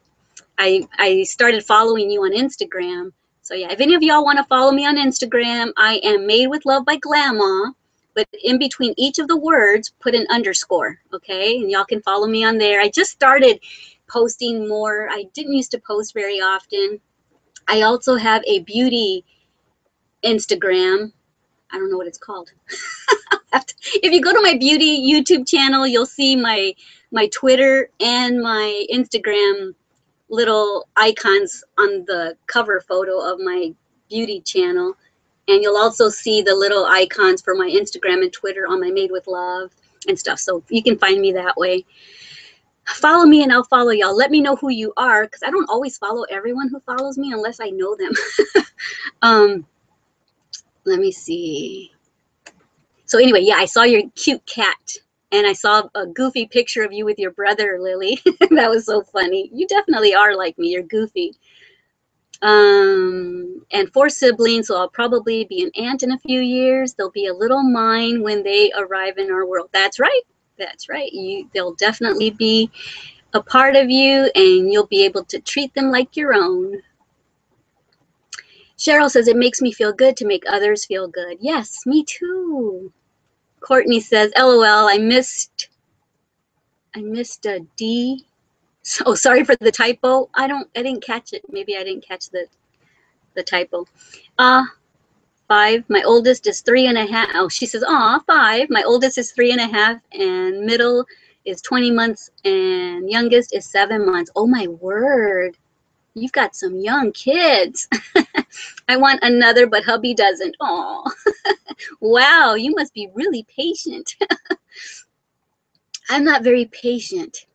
I started following you on Instagram. So yeah, if any of y'all want to follow me on Instagram, I am Made with Love by Glama. But in between each of the words, put an underscore, okay? And y'all can follow me on there. I just started posting more. I didn't used to post very often. I also have a beauty Instagram. I don't know what it's called. If you go to my beauty YouTube channel, you'll see my Twitter and my Instagram little icons on the cover photo of my beauty channel. And you'll also see the little icons for my Instagram and Twitter on my Made with Love and stuff. So you can find me that way. Follow me and I'll follow y'all. Let me know who you are, because I don't always follow everyone who follows me unless I know them. Let me see. So anyway, yeah, I saw your cute cat. And I saw a goofy picture of you with your brother, Lily. That was so funny. You definitely are like me. You're goofy. And 4 siblings, so I'll probably be an aunt in a few years. They'll be a little mine when they arrive in our world. That's right. That's right. They'll definitely be a part of you, and you'll be able to treat them like your own. Cheryl says, it makes me feel good to make others feel good. Yes, me too. Courtney says, LOL, I missed a D. So sorry for the typo. I didn't catch it. Maybe I didn't catch the typo. 5. My oldest is 3.5. Oh, she says, 5. My oldest is 3.5, and middle is 20 months, and youngest is 7 months. Oh my word. You've got some young kids. I want another, but hubby doesn't. Oh, wow. You must be really patient. I'm not very patient.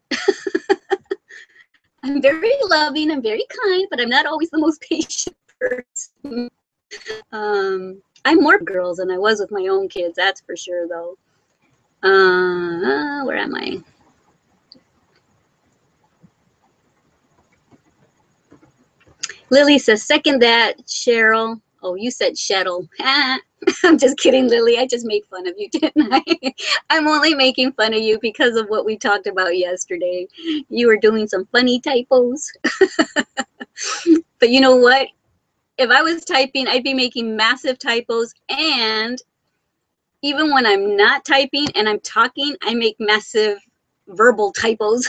I'm very loving. I'm very kind, but I'm not always the most patient person. I'm more girls than I was with my own kids. That's for sure, though. Where am I? Lily says, second that, Cheryl. Oh, you said Shettle. I'm just kidding, Lily. I just made fun of you, didn't I? I'm only making fun of you because of what we talked about yesterday. You were doing some funny typos. But you know what? If I was typing, I'd be making massive typos. And even when I'm not typing and I'm talking, I make massive verbal typos.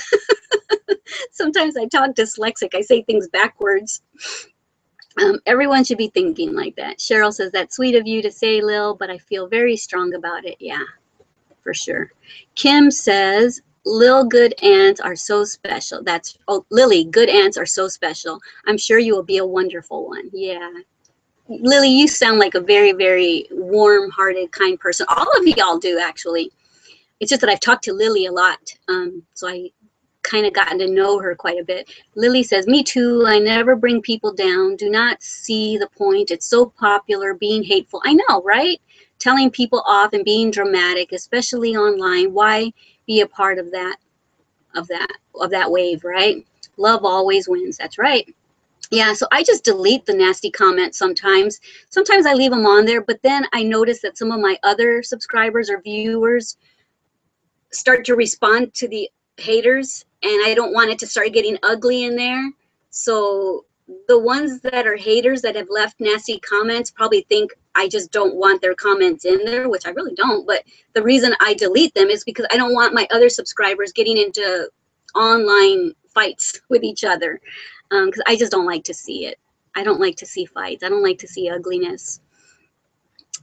Sometimes I talk dyslexic. I say things backwards. Everyone should be thinking like that. Cheryl says, that's sweet of you to say, Lil, but I feel very strong about it. Yeah, for sure. Kim says, Lil, good aunts are so special. Lily, good aunts are so special. I'm sure you will be a wonderful one. Yeah. Lily, you sound like a very, very warm-hearted, kind person. All of y'all do, actually. It's just that I've talked to Lily a lot, so I kind of gotten to know her quite a bit. Lily says, me too. I never bring people down. Do not see the point. It's so popular being hateful. I know, right? Telling people off and being dramatic, especially online. Why be a part of that wave, right? Love always wins. That's right. Yeah, so I just delete the nasty comments sometimes. Sometimes I leave them on there, but then I notice that some of my other subscribers or viewers start to respond to the haters, and I don't want it to start getting ugly in there. So the ones that are haters that have left nasty comments probably think I just don't want their comments in there, which I really don't. But the reason I delete them is because I don't want my other subscribers getting into online fights with each other, because I just don't like to see it. I don't like to see fights. I don't like to see ugliness.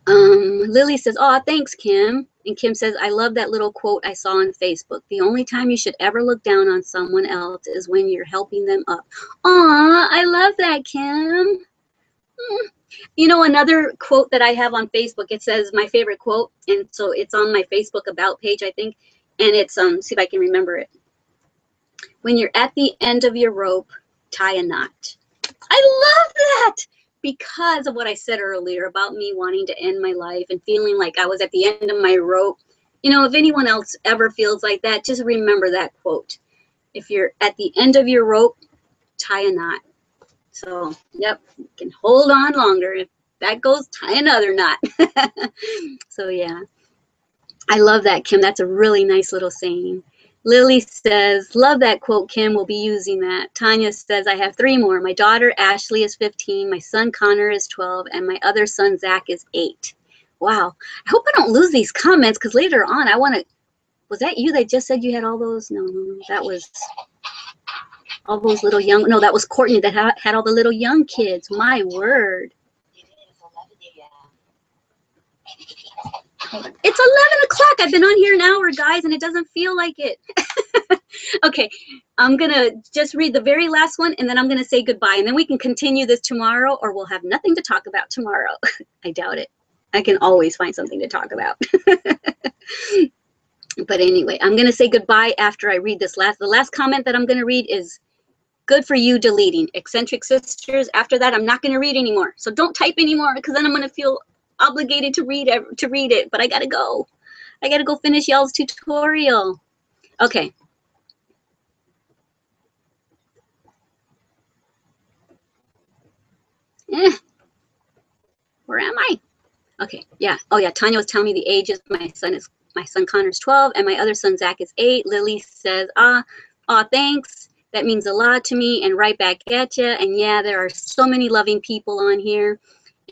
Lily says, oh, thanks, Kim. And Kim says, I love that little quote I saw on Facebook. The only time you should ever look down on someone else is when you're helping them up. Aw, I love that, Kim. You know, another quote that I have on Facebook, it says my favorite quote. And so it's on my Facebook About page, I think. And it's, see if I can remember it. When you're at the end of your rope, tie a knot. I love that, because of what I said earlier about me wanting to end my life and feeling like I was at the end of my rope. You know, if anyone else ever feels like that, just remember that quote. If you're at the end of your rope, tie a knot. So, yep, you can hold on longer. If that goes, tie another knot. So, yeah, I love that, Kim. That's a really nice little saying. Lily says, love that quote, Kim. We'll be using that. Tanya says, I have 3 more. My daughter, Ashley, is 15. My son, Connor, is 12. And my other son, Zach, is 8. Wow. I hope I don't lose these comments, because later on I want to, was that you that just said you had all those? No, that was all those little young, no, that was Courtney that had all the little young kids. My word. It's 11 o'clock. I've been on here an hour, guys, and it doesn't feel like it. Okay, I'm going to just read the very last one, and then I'm going to say goodbye. And then we can continue this tomorrow, or we'll have nothing to talk about tomorrow. I doubt it. I can always find something to talk about. But anyway, I'm going to say goodbye after I read this the last comment that I'm going to read is, good for you deleting. Eccentric Sisters. After that, I'm not going to read anymore. So don't type anymore, because then I'm going to feel obligated to read it. But I got to go. I got to go finish y'all's tutorial. Okay. Where am I? Okay, yeah. Oh yeah, Tanya was telling me the ages. My son Connor's 12 and my other son Zach is 8. Lily says, thanks. That means a lot to me, and right back at you. And yeah, there are so many loving people on here.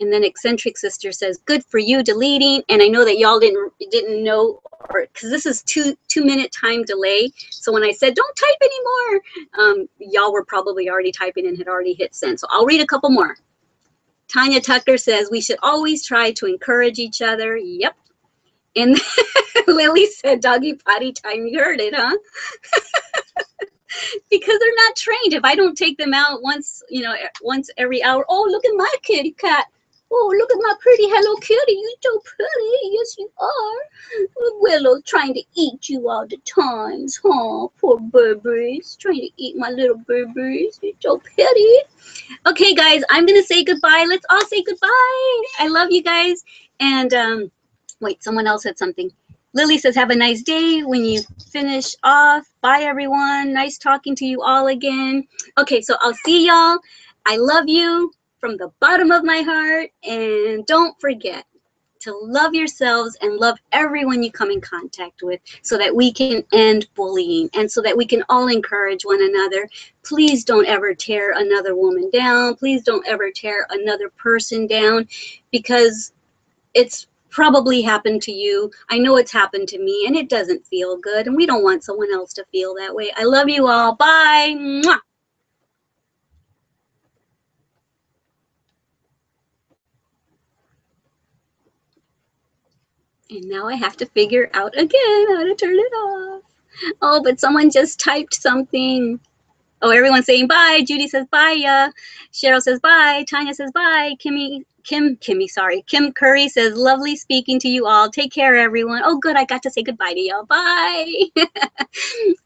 And then Eccentric Sister says, good for you deleting. And I know that y'all didn't know, or because this is 2-minute time delay. So when I said don't type anymore, y'all were probably already typing and had already hit send. So I'll read a couple more. Tanya Tucker says, we should always try to encourage each other. Yep. And Lily said, doggy potty time. You heard it, huh? Because they're not trained. If I don't take them out once every hour. Oh, look at my kitty cat. Oh, look at my pretty Hello Kitty. You're so pretty. Yes, you are. Willow's trying to eat you all the times, huh? Poor Burberry's trying to eat my little Burberry's. You're so pretty. Okay, guys, I'm going to say goodbye. Let's all say goodbye. I love you guys. And wait, someone else said something. Lily says, have a nice day when you finish off. Bye, everyone. Nice talking to you all again. Okay, so I'll see y'all. I love you from the bottom of my heart. And don't forget to love yourselves and love everyone you come in contact with, so that we can end bullying and so that we can all encourage one another. Please don't ever tear another woman down. Please don't ever tear another person down, because it's probably happened to you. I know it's happened to me, and it doesn't feel good, and we don't want someone else to feel that way. I love you all. Bye. Mwah. And now I have to figure out again how to turn it off. Oh, but someone just typed something. Oh, everyone's saying bye. Judy says bye. Cheryl says bye. Tanya says bye. Kim Curry says, lovely speaking to you all. Take care, everyone. Oh, good. I got to say goodbye to y'all. Bye.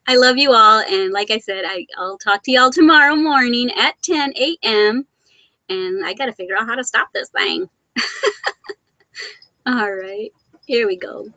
I love you all. And like I said, I'll talk to y'all tomorrow morning at 10 a.m. And I got to figure out how to stop this thing. All right. Here we go.